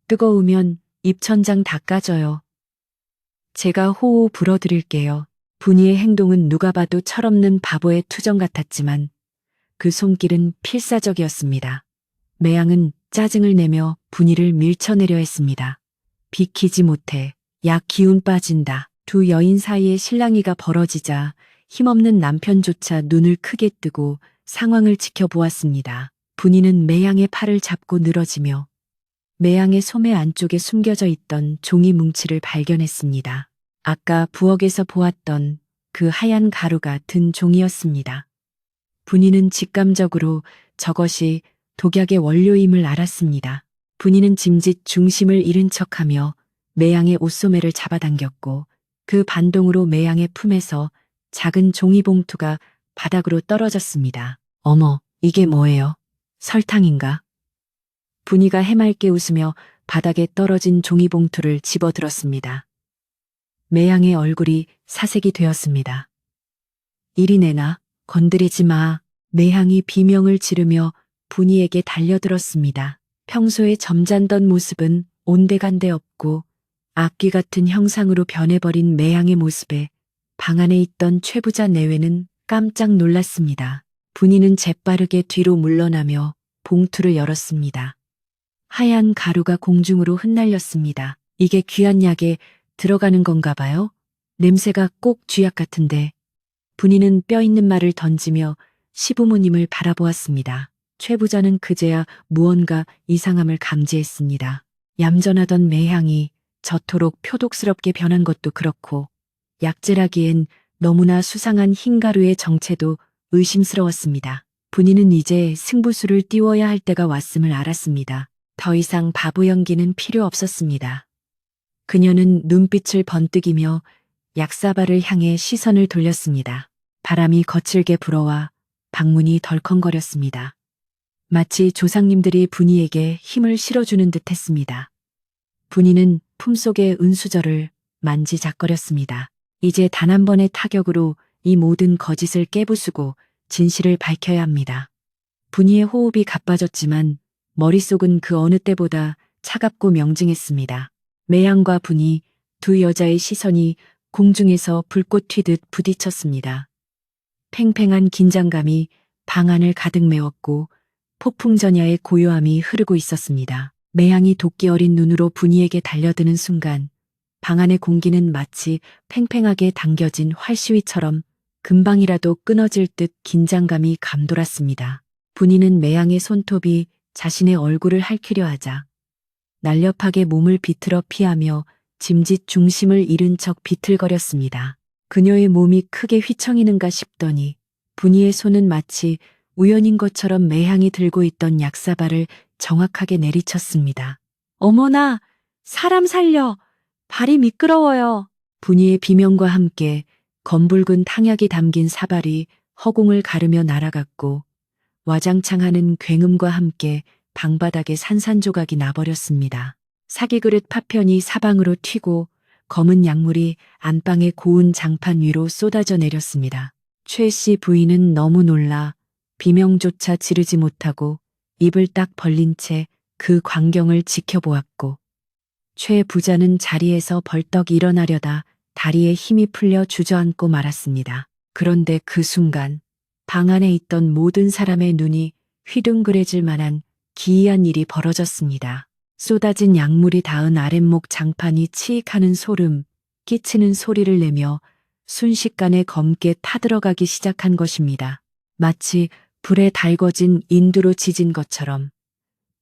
Speaker 1: 뜨거우면 입천장 다 까져요. 제가 호호 불어드릴게요. 분이의 행동은 누가 봐도 철없는 바보의 투정 같았지만 그 손길은 필사적이었습니다. 매양은 짜증을 내며 분이를 밀쳐내려 했습니다. 비키지 못해. 약 기운 빠진다. 두 여인 사이에 실랑이가 벌어지자 힘없는 남편조차 눈을 크게 뜨고 상황을 지켜보았습니다. 분이는 매양의 팔을 잡고 늘어지며 매양의 소매 안쪽에 숨겨져 있던 종이 뭉치를 발견했습니다. 아까 부엌에서 보았던 그 하얀 가루가 든 종이었습니다. 분이는 직감적으로 저것이 독약의 원료임을 알았습니다. 분이는 짐짓 중심을 잃은 척하며 매양의 옷소매를 잡아당겼고 그 반동으로 매양의 품에서 작은 종이봉투가 바닥으로 떨어졌습니다. 어머, 이게 뭐예요? 설탕인가? 분이가 해맑게 웃으며 바닥에 떨어진 종이봉투를 집어들었습니다. 매양의 얼굴이 사색이 되었습니다. 이리 내놔. 건드리지 마. 매양이 비명을 지르며 분이에게 달려들었습니다. 평소에 점잖던 모습은 온데간데 없고 악귀 같은 형상으로 변해버린 매양의 모습에 방 안에 있던 최 부자 내외는 깜짝 놀랐습니다. 분이는 재빠르게 뒤로 물러나며 봉투를 열었습니다. 하얀 가루가 공중으로 흩날렸습니다. 이게 귀한 약에 들어가는 건가 봐요? 냄새가 꼭 쥐약 같은데. 분이는 뼈 있는 말을 던지며 시부모님을 바라보았습니다. 최 부자는 그제야 무언가 이상함을 감지했습니다. 얌전하던 매향이 저토록 표독스럽게 변한 것도 그렇고 약재라기엔 너무나 수상한 흰가루의 정체도 의심스러웠습니다. 분이는 이제 승부수를 띄워야 할 때가 왔음을 알았습니다. 더 이상 바보 연기는 필요 없었습니다. 그녀는 눈빛을 번뜩이며 약사발을 향해 시선을 돌렸습니다. 바람이 거칠게 불어와 방문이 덜컹거렸습니다. 마치 조상님들이 분이에게 힘을 실어주는 듯 했습니다. 분이는 품속의 은수저를 만지작거렸습니다. 이제 단 한 번의 타격으로 이 모든 거짓을 깨부수고 진실을 밝혀야 합니다. 분이의 호흡이 가빠졌지만 머릿속은 그 어느 때보다 차갑고 명징했습니다. 매양과 분이, 두 여자의 시선이 공중에서 불꽃 튀듯 부딪혔습니다. 팽팽한 긴장감이 방 안을 가득 메웠고 폭풍전야의 고요함이 흐르고 있었습니다. 매양이 도끼 어린 눈으로 분이에게 달려드는 순간 방 안의 공기는 마치 팽팽하게 당겨진 활시위처럼 금방이라도 끊어질 듯 긴장감이 감돌았습니다. 분이는 매양의 손톱이 자신의 얼굴을 핥히려 하자 날렵하게 몸을 비틀어 피하며 짐짓 중심을 잃은 척 비틀거렸습니다. 그녀의 몸이 크게 휘청이는가 싶더니 분이의 손은 마치 우연인 것처럼 매향이 들고 있던 약사발을 정확하게 내리쳤습니다. 어머나! 사람 살려! 발이 미끄러워요. 분이의 비명과 함께 검붉은 탕약이 담긴 사발이 허공을 가르며 날아갔고 와장창하는 굉음과 함께 방바닥에 산산조각이 나버렸습니다. 사기그릇 파편이 사방으로 튀고 검은 약물이 안방의 고운 장판 위로 쏟아져 내렸습니다. 최 씨 부인은 너무 놀라 비명조차 지르지 못하고 입을 딱 벌린 채 그 광경을 지켜보았고 최 부자는 자리에서 벌떡 일어나려다 다리에 힘이 풀려 주저앉고 말았습니다. 그런데 그 순간 방 안에 있던 모든 사람의 눈이 휘둥그레질 만한 기이한 일이 벌어졌습니다. 쏟아진 약물이 닿은 아랫목 장판이 치익하는 소름 끼치는 소리를 내며 순식간에 검게 타들어가기 시작한 것입니다. 마치 불에 달궈진 인두로 지진 것처럼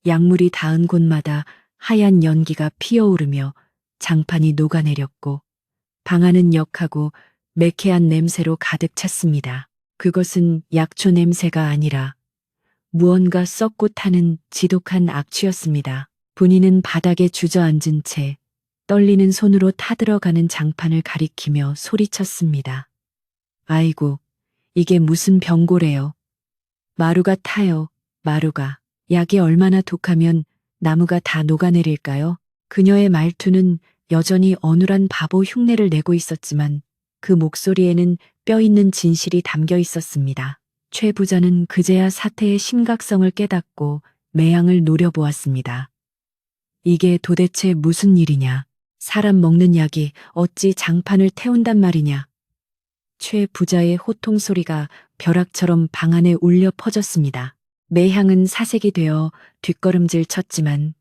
Speaker 1: 약물이 닿은 곳마다 하얀 연기가 피어오르며 장판이 녹아내렸고 방 안은 역하고 매캐한 냄새로 가득 찼습니다. 그것은 약초 냄새가 아니라 무언가 썩고 타는 지독한 악취였습니다. 분이는 바닥에 주저앉은 채 떨리는 손으로 타들어가는 장판을 가리키며 소리쳤습니다. 아이고, 이게 무슨 병고래요. 마루가 타요, 마루가. 약이 얼마나 독하면 나무가 다 녹아내릴까요? 그녀의 말투는 여전히 어눌한 바보 흉내를 내고 있었지만 그 목소리에는 뼈 있는 진실이 담겨 있었습니다. 최 부자는 그제야 사태의 심각성을 깨닫고 매양을 노려보았습니다. 이게 도대체 무슨 일이냐? 사람 먹는 약이 어찌 장판을 태운단 말이냐? 최 부자의 호통 소리가 벼락처럼 방 안에 울려 퍼졌습니다. 매향은 사색이 되어 뒷걸음질 쳤지만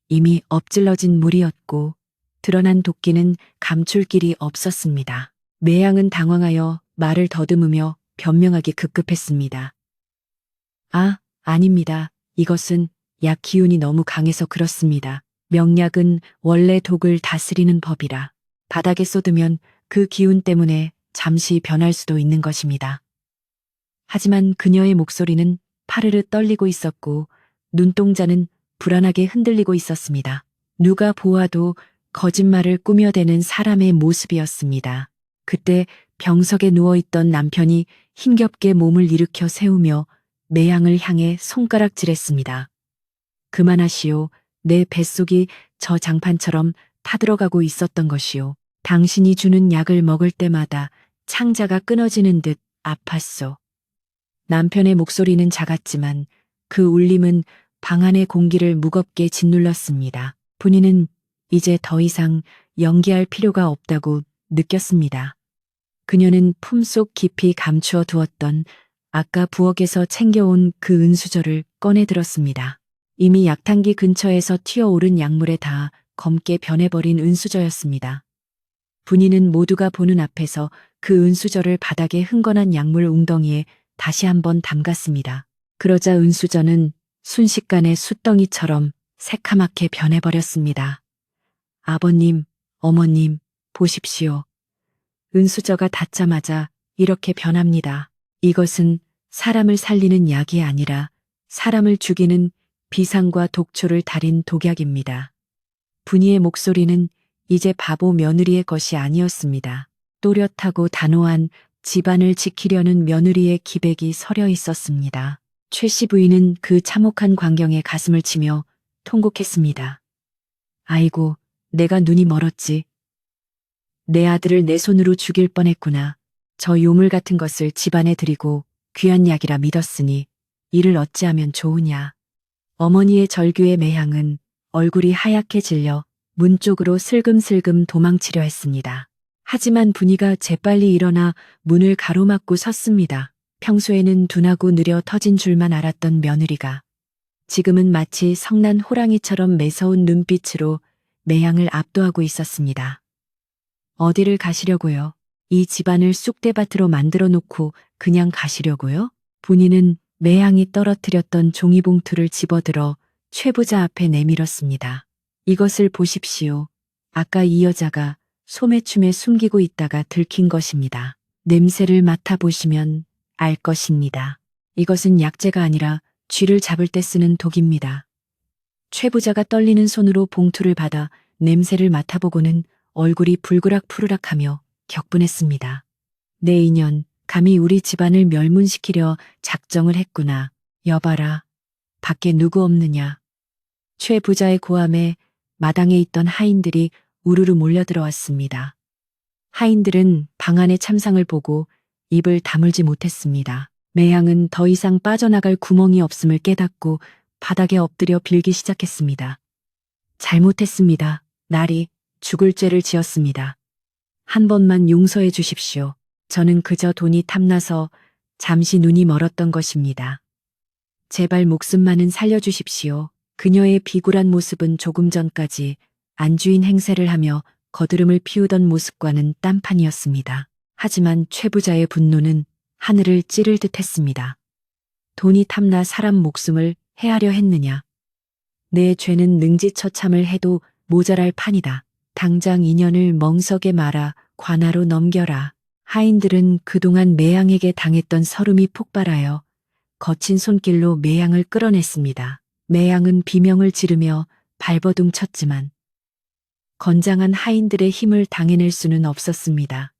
Speaker 1: 이미 엎질러진 물이었고 드러난 도끼는 감출 길이 없었습니다. 매향은 당황하여 말을 더듬으며 변명하기 급급했습니다. 아, 아닙니다. 이것은 약 기운이 너무 강해서 그렇습니다. 명약은 원래 독을 다스리는 법이라 바닥에 쏟으면 그 기운 때문에 잠시 변할 수도 있는 것입니다. 하지만 그녀의 목소리는 파르르 떨리고 있었고 눈동자는 불안하게 흔들리고 있었습니다. 누가 보아도 거짓말을 꾸며대는 사람의 모습이었습니다. 그때 병석에 누워있던 남편이 힘겹게 몸을 일으켜 세우며 매양을 향해 손가락질했습니다. 그만하시오. 내 뱃속이 저 장판처럼 타들어가고 있었던 것이오. 당신이 주는 약을 먹을 때마다 창자가 끊어지는 듯 아팠소. 남편의 목소리는 작았지만 그 울림은 방 안의 공기를 무겁게 짓눌렀습니다. 분이는 이제 더 이상 연기할 필요가 없다고 느꼈습니다. 그녀는 품속 깊이 감추어 두었던 아까 부엌에서 챙겨온 그 은수저를 꺼내 들었습니다. 이미 약탕기 근처에서 튀어오른 약물에 다 검게 변해버린 은수저였습니다. 분이는 모두가 보는 앞에서 그 은수저를 바닥에 흥건한 약물 웅덩이에 다시 한번 담갔습니다. 그러자 은수저는 순식간에 숯덩이처럼 새카맣게 변해버렸습니다. 아버님, 어머님, 보십시오. 은수저가 닿자마자 이렇게 변합니다. 이것은 사람을 살리는 약이 아니라 사람을 죽이는 비상과 독초를 달인 독약입니다. 분이의 목소리는 이제 바보 며느리의 것이 아니었습니다. 또렷하고 단호한 집안을 지키려는 며느리의 기백이 서려 있었습니다. 최 씨 부인은 그 참혹한 광경에 가슴을 치며 통곡했습니다. 아이고, 내가 눈이 멀었지. 내 아들을 내 손으로 죽일 뻔했구나. 저 요물 같은 것을 집안에 들이고 귀한 약이라 믿었으니 이를 어찌하면 좋으냐. 어머니의 절규의 매향은 얼굴이 하얗게 질려 문 쪽으로 슬금슬금 도망치려 했습니다. 하지만 분이가 재빨리 일어나 문을 가로막고 섰습니다. 평소에는 둔하고 느려 터진 줄만 알았던 며느리가 지금은 마치 성난 호랑이처럼 매서운 눈빛으로 매향을 압도하고 있었습니다. 어디를 가시려고요? 이 집안을 쑥대밭으로 만들어 놓고 그냥 가시려고요? 분이는 매향이 떨어뜨렸던 종이봉투를 집어들어 최 부자 앞에 내밀었습니다. 이것을 보십시오. 아까 이 여자가 소매춤에 숨기고 있다가 들킨 것입니다. 냄새를 맡아보시면 알 것입니다. 이것은 약재가 아니라 쥐를 잡을 때 쓰는 독입니다. 최 부자가 떨리는 손으로 봉투를 받아 냄새를 맡아보고는 얼굴이 불그락푸르락하며 격분했습니다. 내 인연, 감히 우리 집안을 멸문시키려 작정을 했구나. 여봐라. 밖에 누구 없느냐. 최 부자의 고함에 마당에 있던 하인들이 우르르 몰려들어왔습니다. 하인들은 방 안의 참상을 보고 입을 다물지 못했습니다. 매향은 더 이상 빠져나갈 구멍이 없음을 깨닫고 바닥에 엎드려 빌기 시작했습니다. 잘못했습니다. 날이 죽을 죄를 지었습니다. 한 번만 용서해 주십시오. 저는 그저 돈이 탐나서 잠시 눈이 멀었던 것입니다. 제발 목숨만은 살려주십시오. 그녀의 비굴한 모습은 조금 전까지 안주인 행세를 하며 거드름을 피우던 모습과는 딴판이었습니다. 하지만 최 부자의 분노는 하늘을 찌를 듯 했습니다. 돈이 탐나 사람 목숨을 해하려 했느냐. 내 죄는 능지처참을 해도 모자랄 판이다. 당장 인연을 멍석에 말아 관하로 넘겨라. 하인들은 그동안 매양에게 당했던 서름이 폭발하여 거친 손길로 매양을 끌어냈습니다. 매양은 비명을 지르며 발버둥 쳤지만 건장한 하인들의 힘을 당해낼 수는 없었습니다.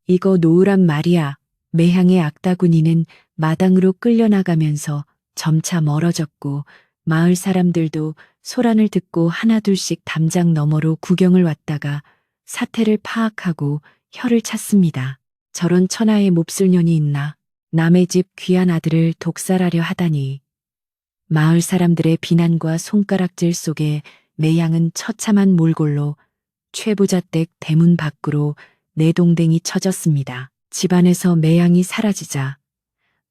Speaker 1: 이거 놓으란 말이야. 매향의 악다구니는 마당으로 끌려나가면서 점차 멀어졌고 마을 사람들도 소란을 듣고 하나둘씩 담장 너머로 구경을 왔다가 사태를 파악하고 혀를 찼습니다. 저런 천하의 몹쓸 년이 있나. 남의 집 귀한 아들을 독살하려 하다니. 마을 사람들의 비난과 손가락질 속에 매양은 처참한 몰골로 최 부자 댁 대문 밖으로 내동댕이 쳐졌습니다. 집안에서 매양이 사라지자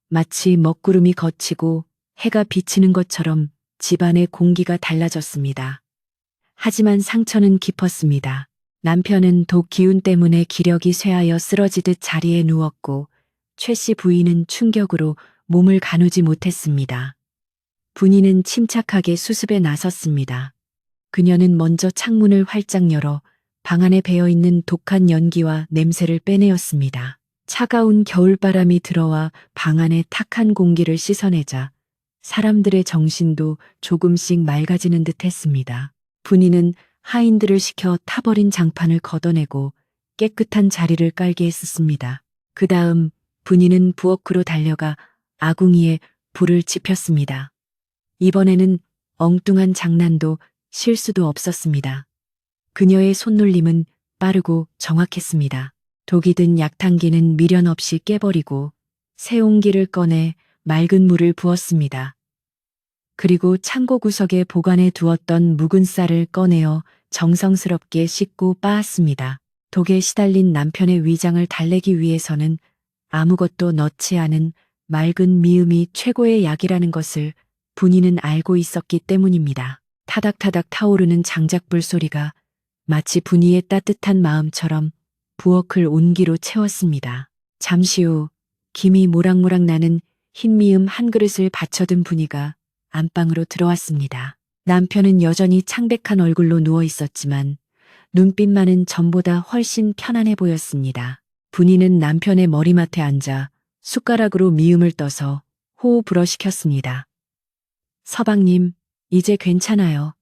Speaker 1: 마치 먹구름이 걷히고 해가 비치는 것처럼 집안의 공기가 달라졌습니다. 하지만 상처는 깊었습니다. 남편은 독 기운 때문에 기력이 쇠하여 쓰러지듯 자리에 누웠고 최 씨 부인은 충격으로 몸을 가누지 못했습니다. 분이는 침착하게 수습에 나섰습니다. 그녀는 먼저 창문을 활짝 열어 방 안에 배어있는 독한 연기와 냄새를 빼내었습니다. 차가운 겨울바람이 들어와 방 안의 탁한 공기를 씻어내자 사람들의 정신도 조금씩 맑아지는 듯 했습니다. 분이는 하인들을 시켜 타버린 장판을 걷어내고 깨끗한 자리를 깔게 했습니다. 그 다음 분이는 부엌으로 달려가 아궁이에 불을 지폈습니다. 이번에는 엉뚱한 장난도 실수도 없었습니다. 그녀의 손놀림은 빠르고 정확했습니다. 독이 든 약탕기는 미련 없이 깨버리고 새옹기를 꺼내 맑은 물을 부었습니다. 그리고 창고 구석에 보관해 두었던 묵은 쌀을 꺼내어 정성스럽게 씻고 빻았습니다. 독에 시달린 남편의 위장을 달래기 위해서는 아무것도 넣지 않은 맑은 미음이 최고의 약이라는 것을 분이는 알고 있었기 때문입니다. 타닥타닥 타오르는 장작불 소리가 마치 분이의 따뜻한 마음처럼 부엌을 온기로 채웠습니다. 잠시 후 김이 모락모락 나는 흰 미음 한 그릇을 받쳐든 분이가 안방으로 들어왔습니다. 남편은 여전히 창백한 얼굴로 누워 있었지만 눈빛만은 전보다 훨씬 편안해 보였습니다. 분이는 남편의 머리맡에 앉아 숟가락으로 미음을 떠서 호호 불어시켰습니다. 서방님, 이제 괜찮아요.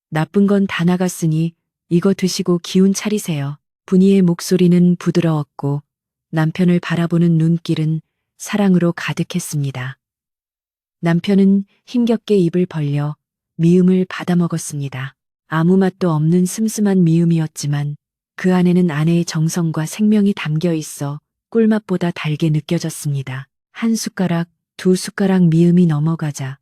Speaker 1: 나쁜 건 다 나갔으니 이거 드시고 기운 차리세요. 분이의 목소리는 부드러웠고 남편을 바라보는 눈길은 사랑으로 가득했습니다. 남편은 힘겹게 입을 벌려 미음을 받아먹었습니다. 아무 맛도 없는 슴슴한 미음이었지만 그 안에는 아내의 정성과 생명이 담겨 있어 꿀맛보다 달게 느껴졌습니다. 한 숟가락, 두 숟가락 미음이 넘어가자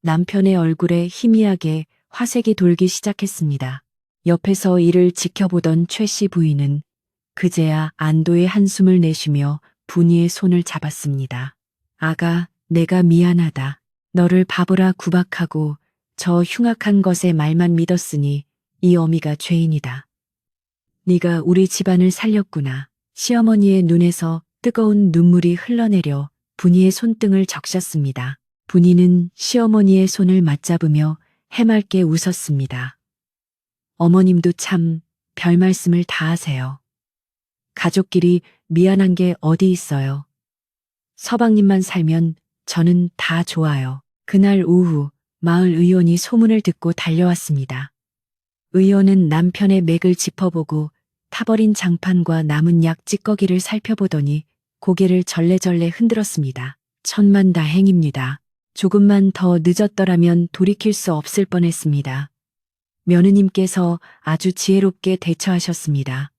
Speaker 1: 남편의 얼굴에 희미하게 화색이 돌기 시작했습니다. 옆에서 이를 지켜보던 최 씨 부인은 그제야 안도의 한숨을 내쉬며 분이의 손을 잡았습니다. 아가, 내가 미안하다. 너를 바보라 구박하고 저 흉악한 것의 말만 믿었으니 이 어미가 죄인이다. 네가 우리 집안을 살렸구나. 시어머니의 눈에서 뜨거운 눈물이 흘러내려 분이의 손등을 적셨습니다. 분이는 시어머니의 손을 맞잡으며 해맑게 웃었습니다. 어머님도 참 별 말씀을 다 하세요. 가족끼리 미안한 게 어디 있어요. 서방님만 살면 저는 다 좋아요. 그날 오후 마을 의원이 소문을 듣고 달려왔습니다. 의원은 남편의 맥을 짚어보고 타버린 장판과 남은 약 찌꺼기를 살펴보더니 고개를 절레절레 흔들었습니다. 천만다행입니다. 조금만 더 늦었더라면 돌이킬 수 없을 뻔했습니다. 며느님께서 아주 지혜롭게 대처하셨습니다.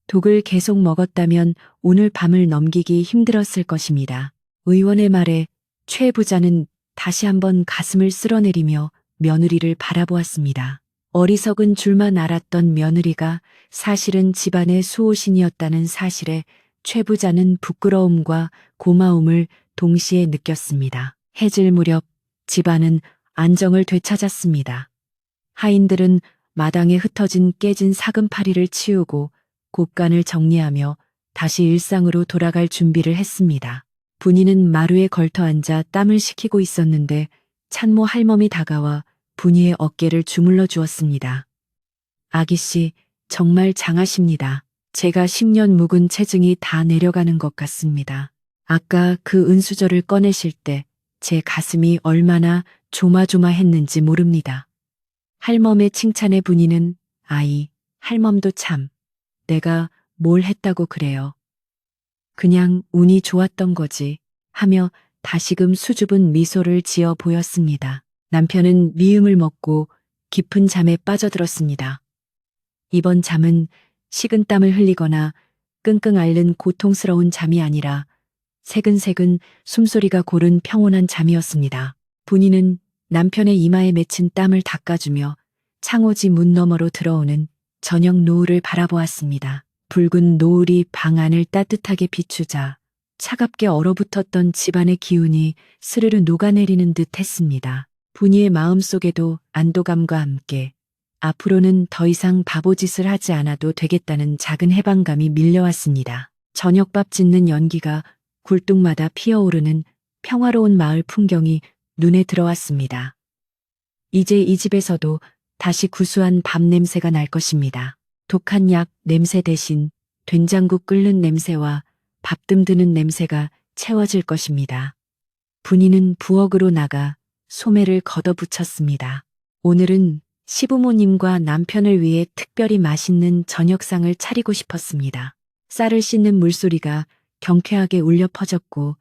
Speaker 1: 독을 계속 먹었다면 오늘 밤을 넘기기 힘들었을 것입니다. 의원의 말에 최 부자는 다시 한번 가슴을 쓸어내리며 며느리를 바라보았습니다. 어리석은 줄만 알았던 며느리가 사실은 집안의 수호신이었다는 사실에 최 부자는 부끄러움과 고마움을 동시에 느꼈습니다. 해질 무렵 집안은 안정을 되찾았습니다. 하인들은 마당에 흩어진 깨진 사금파리를 치우고 곳간을 정리하며 다시 일상으로 돌아갈 준비를 했습니다. 분이는 마루에 걸터 앉아 땀을 식히고 있었는데 찬모 할멈이 다가와 분이의 어깨를 주물러 주었습니다. 아기씨, 정말 장하십니다. 제가 10년 묵은 체증이 다 내려가는 것 같습니다. 아까 그 은수저를 꺼내실 때 제 가슴이 얼마나 조마조마했는지 모릅니다. 할멈의 칭찬에 분이는 아이, 할멈도 참, 내가 뭘 했다고 그래요. 그냥 운이 좋았던 거지 하며 다시금 수줍은 미소를 지어 보였습니다. 남편은 미음을 먹고 깊은 잠에 빠져들었습니다. 이번 잠은 식은땀을 흘리거나 끙끙 앓는 고통스러운 잠이 아니라 새근새근 숨소리가 고른 평온한 잠이었습니다. 분이는 남편의 이마에 맺힌 땀을 닦아주며 창호지 문 너머로 들어오는 저녁 노을을 바라보았습니다. 붉은 노을이 방 안을 따뜻하게 비추자 차갑게 얼어붙었던 집안의 기운이 스르르 녹아내리는 듯 했습니다. 분이의 마음속에도 안도감과 함께 앞으로는 더 이상 바보짓을 하지 않아도 되겠다는 작은 해방감이 밀려왔습니다. 저녁밥 짓는 연기가 굴뚝마다 피어오르는 평화로운 마을 풍경이 눈에 들어왔습니다. 이제 이 집에서도 다시 구수한 밥 냄새가 날 것입니다. 독한 약 냄새 대신 된장국 끓는 냄새와 밥 뜸드는 냄새가 채워질 것입니다. 분이는 부엌으로 나가 소매를 걷어붙였습니다. 오늘은 시부모님과 남편을 위해 특별히 맛있는 저녁상을 차리고 싶었습니다. 쌀을 씻는 물소리가 경쾌하게 울려 퍼졌고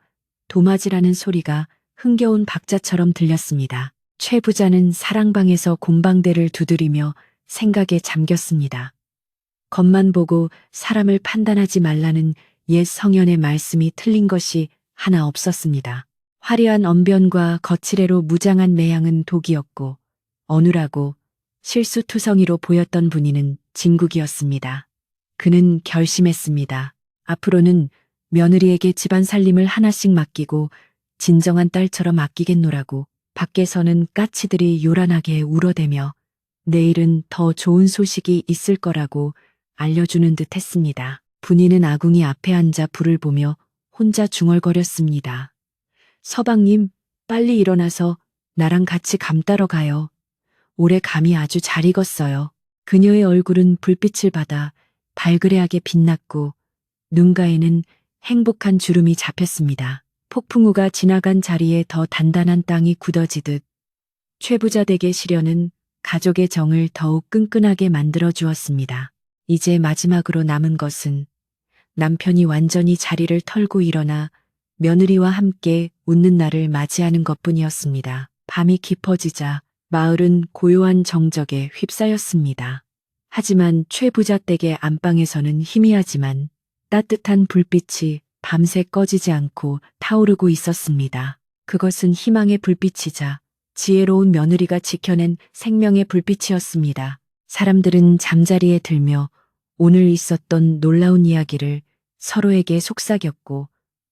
Speaker 1: 도마지라는 소리가 흥겨운 박자처럼 들렸습니다. 최 부자는 사랑방에서 곰방대를 두드리며 생각에 잠겼습니다. 겉만 보고 사람을 판단하지 말라는 옛 성현의 말씀이 틀린 것이 하나 없었습니다. 화려한 언변과 거칠애로 무장한 매양은 독이었고 어눌하고 실수투성이로 보였던 분이는 진국이었습니다. 그는 결심했습니다. 앞으로는 며느리에게 집안 살림을 하나씩 맡기고 진정한 딸처럼 아끼겠노라고. 밖에서는 까치들이 요란하게 울어대며 내일은 더 좋은 소식이 있을 거라고 알려주는 듯 했습니다. 분이는 아궁이 앞에 앉아 불을 보며 혼자 중얼거렸습니다. 서방님, 빨리 일어나서 나랑 같이 감 따러 가요. 올해 감이 아주 잘 익었어요. 그녀의 얼굴은 불빛을 받아 발그레하게 빛났고 눈가에는 행복한 주름이 잡혔습니다. 폭풍우가 지나간 자리에 더 단단한 땅이 굳어지듯 최부자 댁의 시련은 가족의 정을 더욱 끈끈하게 만들어 주었습니다. 이제 마지막으로 남은 것은 남편이 완전히 자리를 털고 일어나 며느리와 함께 웃는 날을 맞이하는 것뿐이었습니다. 밤이 깊어지자 마을은 고요한 정적에 휩싸였습니다. 하지만 최부자 댁의 안방에서는 희미하지만 따뜻한 불빛이 밤새 꺼지지 않고 타오르고 있었습니다. 그것은 희망의 불빛이자 지혜로운 며느리가 지켜낸 생명의 불빛이었습니다. 사람들은 잠자리에 들며 오늘 있었던 놀라운 이야기를 서로에게 속삭였고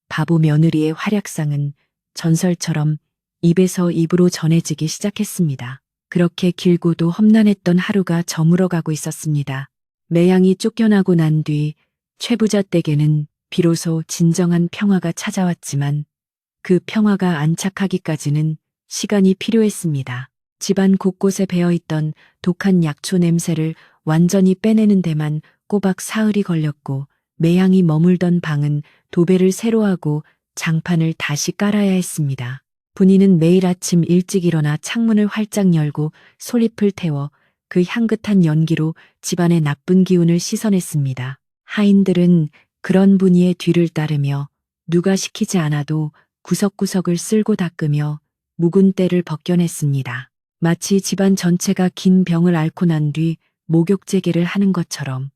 Speaker 1: 바보 며느리의 활약상은 전설처럼 입에서 입으로 전해지기 시작했습니다. 그렇게 길고도 험난했던 하루가 저물어가고 있었습니다. 매양이 쫓겨나고 난 뒤 최부자 댁에는 비로소 진정한 평화가 찾아왔지만 그 평화가 안착하기까지는 시간이 필요했습니다. 집안 곳곳에 배어있던 독한 약초 냄새를 완전히 빼내는 데만 꼬박 사흘이 걸렸고 매양이 머물던 방은 도배를 새로 하고 장판을 다시 깔아야 했습니다. 분이는 매일 아침 일찍 일어나 창문을 활짝 열고 솔잎을 태워 그 향긋한 연기로 집안의 나쁜 기운을 씻어냈습니다. 하인들은 그런 분이의 뒤를 따르며 누가 시키지 않아도 구석구석을 쓸고 닦으며 묵은 때를 벗겨냈습니다. 마치 집안 전체가 긴 병을 앓고 난 뒤 목욕재개를 하는 것처럼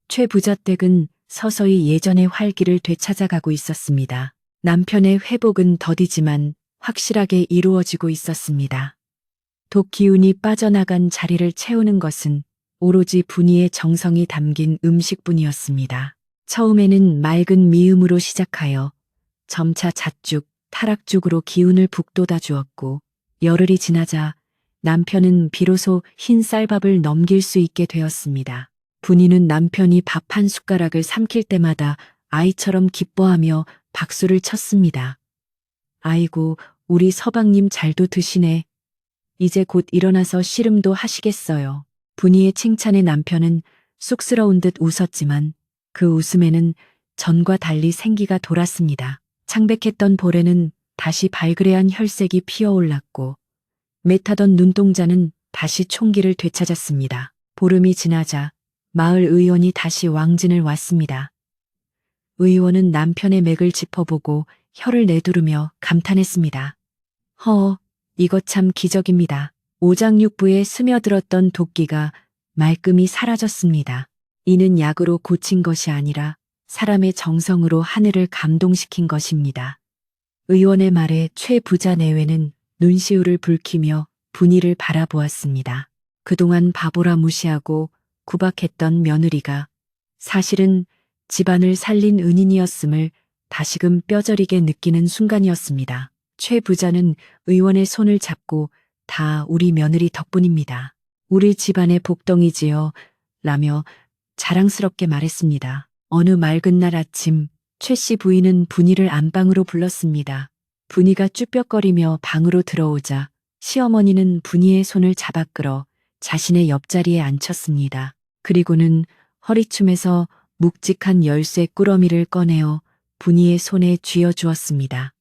Speaker 1: 최 부자 댁은 서서히 예전의 활기를 되찾아가고 있었습니다. 남편의 회복은 더디지만 확실하게 이루어지고 있었습니다. 독 기운이 빠져나간 자리를 채우는 것은 오로지 분이의 정성이 담긴 음식뿐이었습니다. 처음에는 맑은 미음으로 시작하여 점차 잣죽, 타락죽으로 기운을 북돋아 주었고 열흘이 지나자 남편은 비로소 흰 쌀밥을 넘길 수 있게 되었습니다. 분이는 남편이 밥 한 숟가락을 삼킬 때마다 아이처럼 기뻐하며 박수를 쳤습니다. 아이고, 우리 서방님 잘도 드시네. 이제 곧 일어나서 씨름도 하시겠어요. 분이의 칭찬에 남편은 쑥스러운 듯 웃었지만 그 웃음에는 전과 달리 생기가 돌았습니다. 창백했던 볼에는 다시 발그레한 혈색이 피어올랐고 매타던 눈동자는 다시 총기를 되찾았습니다. 보름이 지나자 마을 의원이 다시 왕진을 왔습니다. 의원은 남편의 맥을 짚어보고 혀를 내두르며 감탄했습니다. 이거 참 기적입니다. 오장육부에 스며들었던 도끼가 말끔히 사라졌습니다. 이는 약으로 고친 것이 아니라 사람의 정성으로 하늘을 감동시킨 것입니다. 의원의 말에 최 부자 내외는 눈시울을 붉히며 분이를 바라보았습니다. 그동안 바보라 무시하고 구박했던 며느리가 사실은 집안을 살린 은인이었음을 다시금 뼈저리게 느끼는 순간이었습니다. 최 부자는 의원의 손을 잡고 다 우리 며느리 덕분입니다. 우리 집안의 복덩이지요. 라며 자랑스럽게 말했습니다. 어느 맑은 날 아침 최 씨 부인은 분이를 안방으로 불렀습니다. 분이가 쭈뼛거리며 방으로 들어오자 시어머니는 분이의 손을 잡아 끌어 자신의 옆자리에 앉혔습니다. 그리고는 허리춤에서 묵직한 열쇠 꾸러미를 꺼내어 분이의 손에 쥐어주었습니다.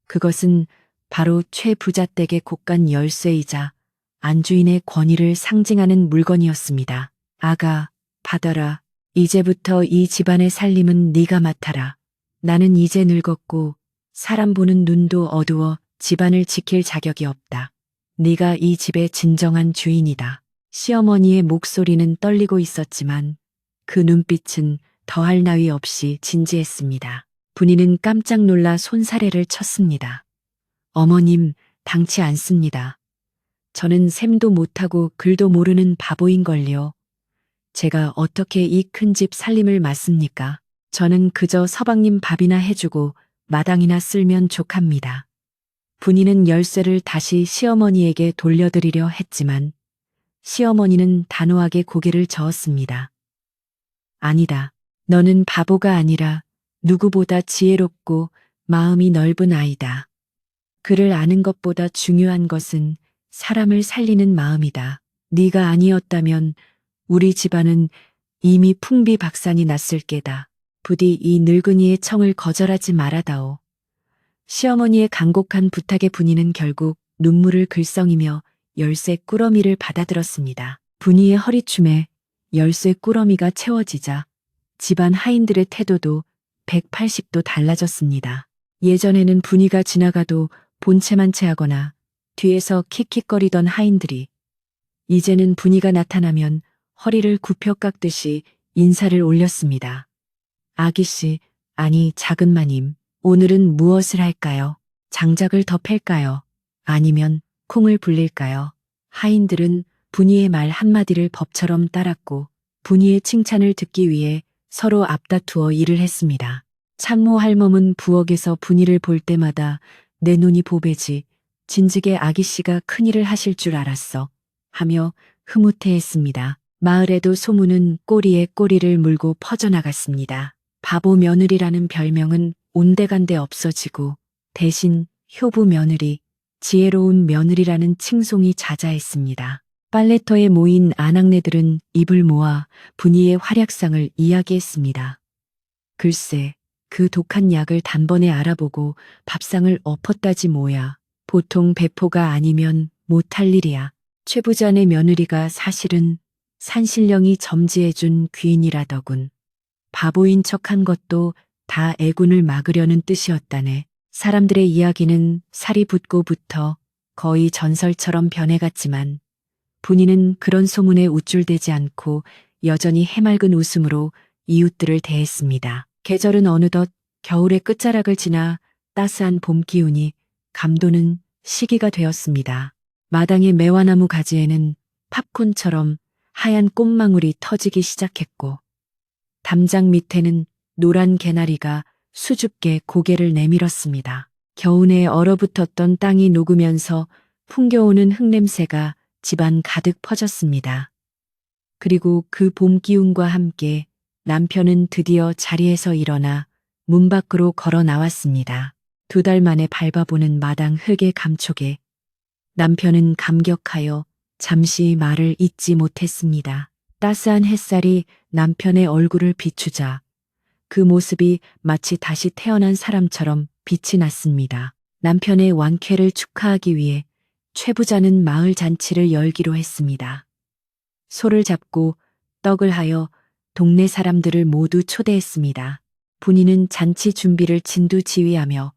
Speaker 1: 그것은 바로 최 부자 댁의 고간 열쇠이자 안주인의 권위를 상징하는 물건이었습니다. 아가, 받아라. 이제부터 이 집안의 살림은 네가 맡아라. 나는 이제 늙었고 사람 보는 눈도 어두워 집안을 지킬 자격이 없다. 네가 이 집의 진정한 주인이다. 시어머니의 목소리는 떨리고 있었지만 그 눈빛은 더할 나위 없이 진지했습니다. 분이는 깜짝 놀라 손사래를 쳤습니다. 어머님, 당치 않습니다. 저는 셈도 못하고 글도 모르는 바보인걸요. 제가 어떻게 이 큰 집 살림을 맡습니까? 저는 그저 서방님 밥이나 해주고 마당이나 쓸면 족합니다. 분이는 열쇠를 다시 시어머니에게 돌려드리려 했지만 시어머니는 단호하게 고개를 저었습니다. 아니다. 너는 바보가 아니라 누구보다 지혜롭고 마음이 넓은 아이다. 그를 아는 것보다 중요한 것은 사람을 살리는 마음이다. 네가 아니었다면 우리 집안은 이미 풍비박산이 났을 게다. 부디 이 늙은이의 청을 거절하지 말아다오. 시어머니의 간곡한 부탁에 분이는 결국 눈물을 글썽이며 열쇠 꾸러미를 받아들었습니다. 분이의 허리춤에 열쇠 꾸러미가 채워지자 집안 하인들의 태도도 180도 달라졌습니다. 예전에는 분이가 지나가도 본체만 체하거나 뒤에서 킥킥거리던 하인들이 이제는 분이가 나타나면 허리를 굽혀 깎듯이 인사를 올렸습니다. 아기씨, 아니 작은 마님, 오늘은 무엇을 할까요? 장작을 더 팰까요? 아니면 콩을 불릴까요? 하인들은 분이의 말 한마디를 법처럼 따랐고 분이의 칭찬을 듣기 위해 서로 앞다투어 일을 했습니다. 참모 할멈은 부엌에서 분이를 볼 때마다 내 눈이 보배지, 진즉에 아기씨가 큰일을 하실 줄 알았어 하며 흐뭇해했습니다. 마을에도 소문은 꼬리에 꼬리를 물고 퍼져나갔습니다. 바보 며느리라는 별명은 온데간데 없어지고 대신 효부 며느리, 지혜로운 며느리라는 칭송이 자자했습니다. 빨래터에 모인 아낙네들은 입을 모아 분이의 활약상을 이야기했습니다. 글쎄, 그 독한 약을 단번에 알아보고 밥상을 엎었다지 뭐야. 보통 배포가 아니면 못할 일이야. 최 부자네 며느리가 사실은 산신령이 점지해준 귀인이라더군. 바보인 척한 것도 다 애군을 막으려는 뜻이었다네. 사람들의 이야기는 살이 붙고부터 거의 전설처럼 변해갔지만 분이는 그런 소문에 우쭐대지 않고 여전히 해맑은 웃음으로 이웃들을 대했습니다. 계절은 어느덧 겨울의 끝자락을 지나 따스한 봄 기운이 감도는 시기가 되었습니다. 마당의 매화나무 가지에는 팝콘처럼 하얀 꽃망울이 터지기 시작했고 담장 밑에는 노란 개나리가 수줍게 고개를 내밀었습니다. 겨우내 얼어붙었던 땅이 녹으면서 풍겨오는 흙냄새가 집안 가득 퍼졌습니다. 그리고 그 봄 기운과 함께 남편은 드디어 자리에서 일어나 문 밖으로 걸어 나왔습니다. 2달 만에 밟아보는 마당 흙의 감촉에 남편은 감격하여 잠시 말을 잇지 못했습니다. 따스한 햇살이 남편의 얼굴을 비추자 그 모습이 마치 다시 태어난 사람처럼 빛이 났습니다. 남편의 완쾌를 축하하기 위해 최 부자는 마을 잔치를 열기로 했습니다. 소를 잡고 떡을 하여 동네 사람들을 모두 초대했습니다. 분이는 잔치 준비를 진두지휘하며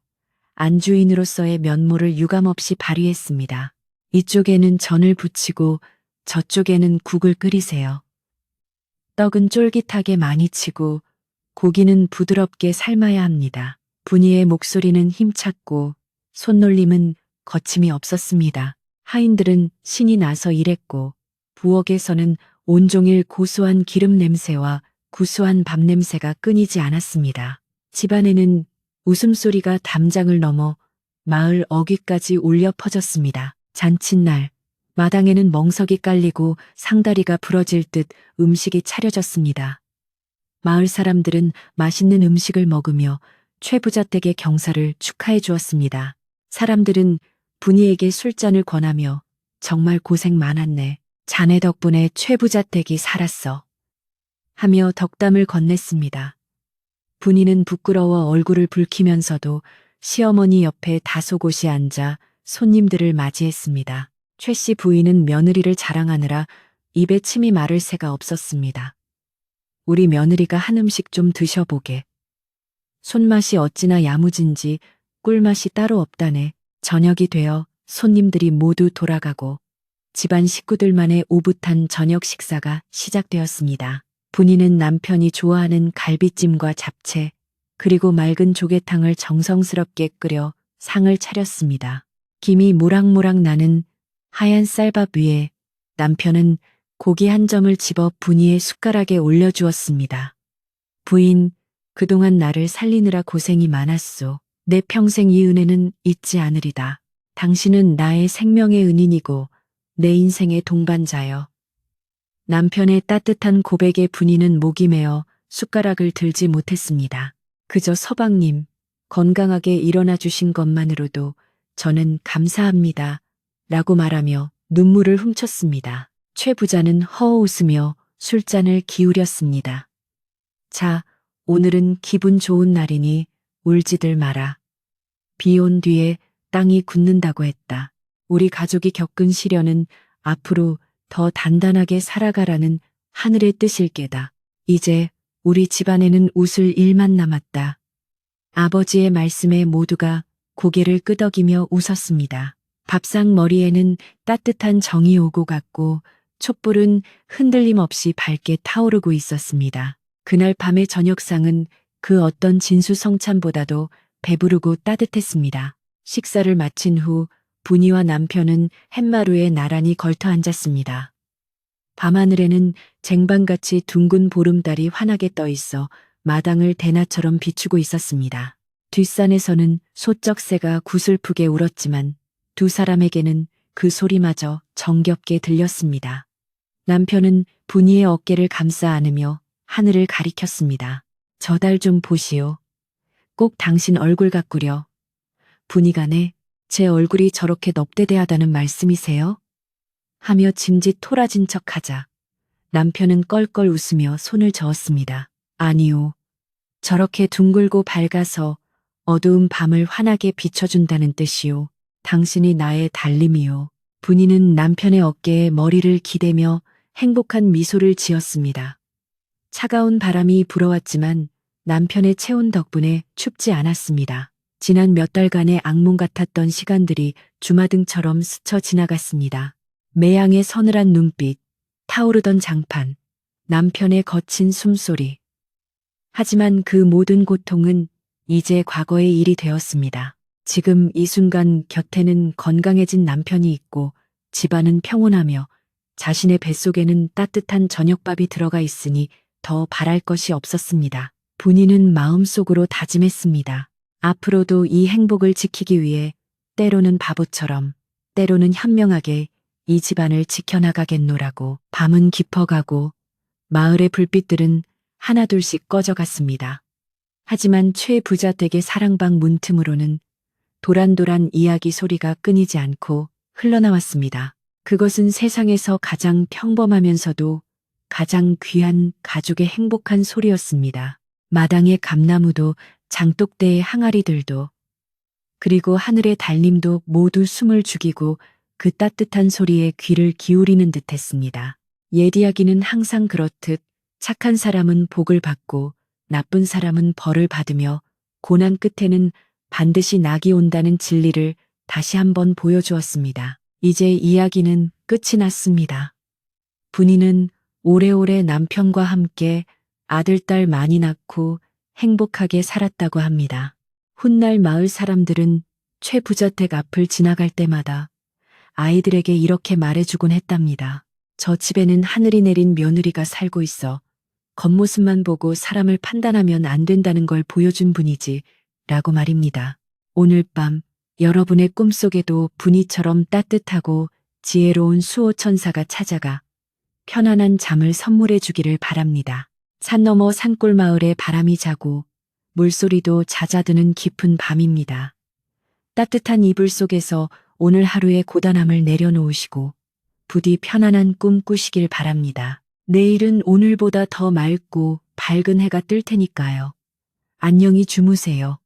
Speaker 1: 안주인으로서의 면모를 유감없이 발휘했습니다. 이쪽에는 전을 부치고 저쪽에는 국을 끓이세요. 떡은 쫄깃하게 많이 치고 고기는 부드럽게 삶아야 합니다. 분이의 목소리는 힘찼고 손놀림은 거침이 없었습니다. 하인들은 신이 나서 일했고 부엌에서는 온종일 고소한 기름 냄새와 구수한 밥 냄새가 끊이지 않았습니다. 집안에는 웃음소리가 담장을 넘어 마을 어귀까지 울려 퍼졌습니다. 잔칫날, 마당에는 멍석이 깔리고 상다리가 부러질 듯 음식이 차려졌습니다. 마을 사람들은 맛있는 음식을 먹으며 최 부자 댁의 경사를 축하해 주었습니다. 사람들은 분이에게 술잔을 권하며 정말 고생 많았네. 자네 덕분에 최 부자 댁이 살았어. 하며 덕담을 건넸습니다. 분이는 부끄러워 얼굴을 붉히면서도 시어머니 옆에 다소곳이 앉아 손님들을 맞이했습니다. 최 씨 부인은 며느리를 자랑하느라 입에 침이 마를 새가 없었습니다. 우리 며느리가 한 음식 좀 드셔보게. 손맛이 어찌나 야무진지 꿀맛이 따로 없다네. 저녁이 되어 손님들이 모두 돌아가고 집안 식구들만의 오붓한 저녁 식사가 시작되었습니다. 분이는 남편이 좋아하는 갈비찜과 잡채, 그리고 맑은 조개탕을 정성스럽게 끓여 상을 차렸습니다. 김이 모락모락 나는 하얀 쌀밥 위에 남편은 고기 한 점을 집어 분이의 숟가락에 올려주었습니다. 부인, 그동안 나를 살리느라 고생이 많았소. 내 평생 이 은혜는 잊지 않으리다. 당신은 나의 생명의 은인이고 내 인생의 동반자여. 남편의 따뜻한 고백에 분이는 목이 메어 숟가락을 들지 못했습니다. 그저 서방님, 건강하게 일어나 주신 것만으로도 저는 감사합니다. 라고 말하며 눈물을 훔쳤습니다. 최 부자는 허어 웃으며 술잔을 기울였습니다. 자, 오늘은 기분 좋은 날이니 울지들 마라. 비 온 뒤에 땅이 굳는다고 했다. 우리 가족이 겪은 시련은 앞으로 더 단단하게 살아가라는 하늘의 뜻일 게다. 이제 우리 집안에는 웃을 일만 남았다. 아버지의 말씀에 모두가 고개를 끄덕이며 웃었습니다. 밥상 머리에는 따뜻한 정이 오고 갔고 촛불은 흔들림 없이 밝게 타오르고 있었습니다. 그날 밤의 저녁상은 그 어떤 진수성찬보다도 배부르고 따뜻했습니다. 식사를 마친 후 분이와 남편은 햇마루에 나란히 걸터 앉았습니다. 밤하늘에는 쟁반같이 둥근 보름달이 환하게 떠 있어 마당을 대낮처럼 비추고 있었습니다. 뒷산에서는 소쩍새가 구슬프게 울었지만 두 사람에게는 그 소리마저 정겹게 들렸습니다. 남편은 분이의 어깨를 감싸 안으며 하늘을 가리켰습니다. 저 달 좀 보시오. 꼭 당신 얼굴 같구려. 분이가네, 제 얼굴이 저렇게 넙대대하다는 말씀이세요? 하며 짐짓 토라진 척하자 남편은 껄껄 웃으며 손을 저었습니다. 아니요. 저렇게 둥글고 밝아서 어두운 밤을 환하게 비춰준다는 뜻이요. 당신이 나의 달림이요. 분이는 남편의 어깨에 머리를 기대며 행복한 미소를 지었습니다. 차가운 바람이 불어왔지만 남편의 체온 덕분에 춥지 않았습니다. 지난 몇 달간의 악몽 같았던 시간들이 주마등처럼 스쳐 지나갔습니다. 매양의 서늘한 눈빛, 타오르던 장판, 남편의 거친 숨소리. 하지만 그 모든 고통은 이제 과거의 일이 되었습니다. 지금 이 순간 곁에는 건강해진 남편이 있고 집안은 평온하며 자신의 뱃속에는 따뜻한 저녁밥이 들어가 있으니 더 바랄 것이 없었습니다. 분이는 마음속으로 다짐했습니다. 앞으로도 이 행복을 지키기 위해 때로는 바보처럼, 때로는 현명하게 이 집안을 지켜나가겠노라고. 밤은 깊어가고 마을의 불빛들은 하나둘씩 꺼져갔습니다. 하지만 최 부자 댁의 사랑방 문틈으로는 도란도란 이야기 소리가 끊이지 않고 흘러나왔습니다. 그것은 세상에서 가장 평범하면서도 가장 귀한 가족의 행복한 소리였습니다. 마당의 감나무도 장독대의 항아리들도 그리고 하늘의 달님도 모두 숨을 죽이고 그 따뜻한 소리에 귀를 기울이는 듯 했습니다. 옛 이야기는 항상 그렇듯 착한 사람은 복을 받고 나쁜 사람은 벌을 받으며 고난 끝에는 반드시 낙이 온다는 진리를 다시 한번 보여주었습니다. 이제 이야기는 끝이 났습니다. 분이는 오래오래 남편과 함께 아들, 딸 많이 낳고 행복하게 살았다고 합니다. 훗날 마을 사람들은 최 부자댁 앞을 지나갈 때마다 아이들에게 이렇게 말해주곤 했답니다. 저 집에는 하늘이 내린 며느리가 살고 있어 겉모습만 보고 사람을 판단하면 안 된다는 걸 보여준 분이지 라고 말입니다. 오늘 밤 여러분의 꿈속에도 분이처럼 따뜻하고 지혜로운 수호천사가 찾아가 편안한 잠을 선물해 주기를 바랍니다. 산 너머 산골 마을에 바람이 자고 물소리도 잦아드는 깊은 밤입니다. 따뜻한 이불 속에서 오늘 하루의 고단함을 내려놓으시고 부디 편안한 꿈 꾸시길 바랍니다. 내일은 오늘보다 더 맑고 밝은 해가 뜰 테니까요. 안녕히 주무세요.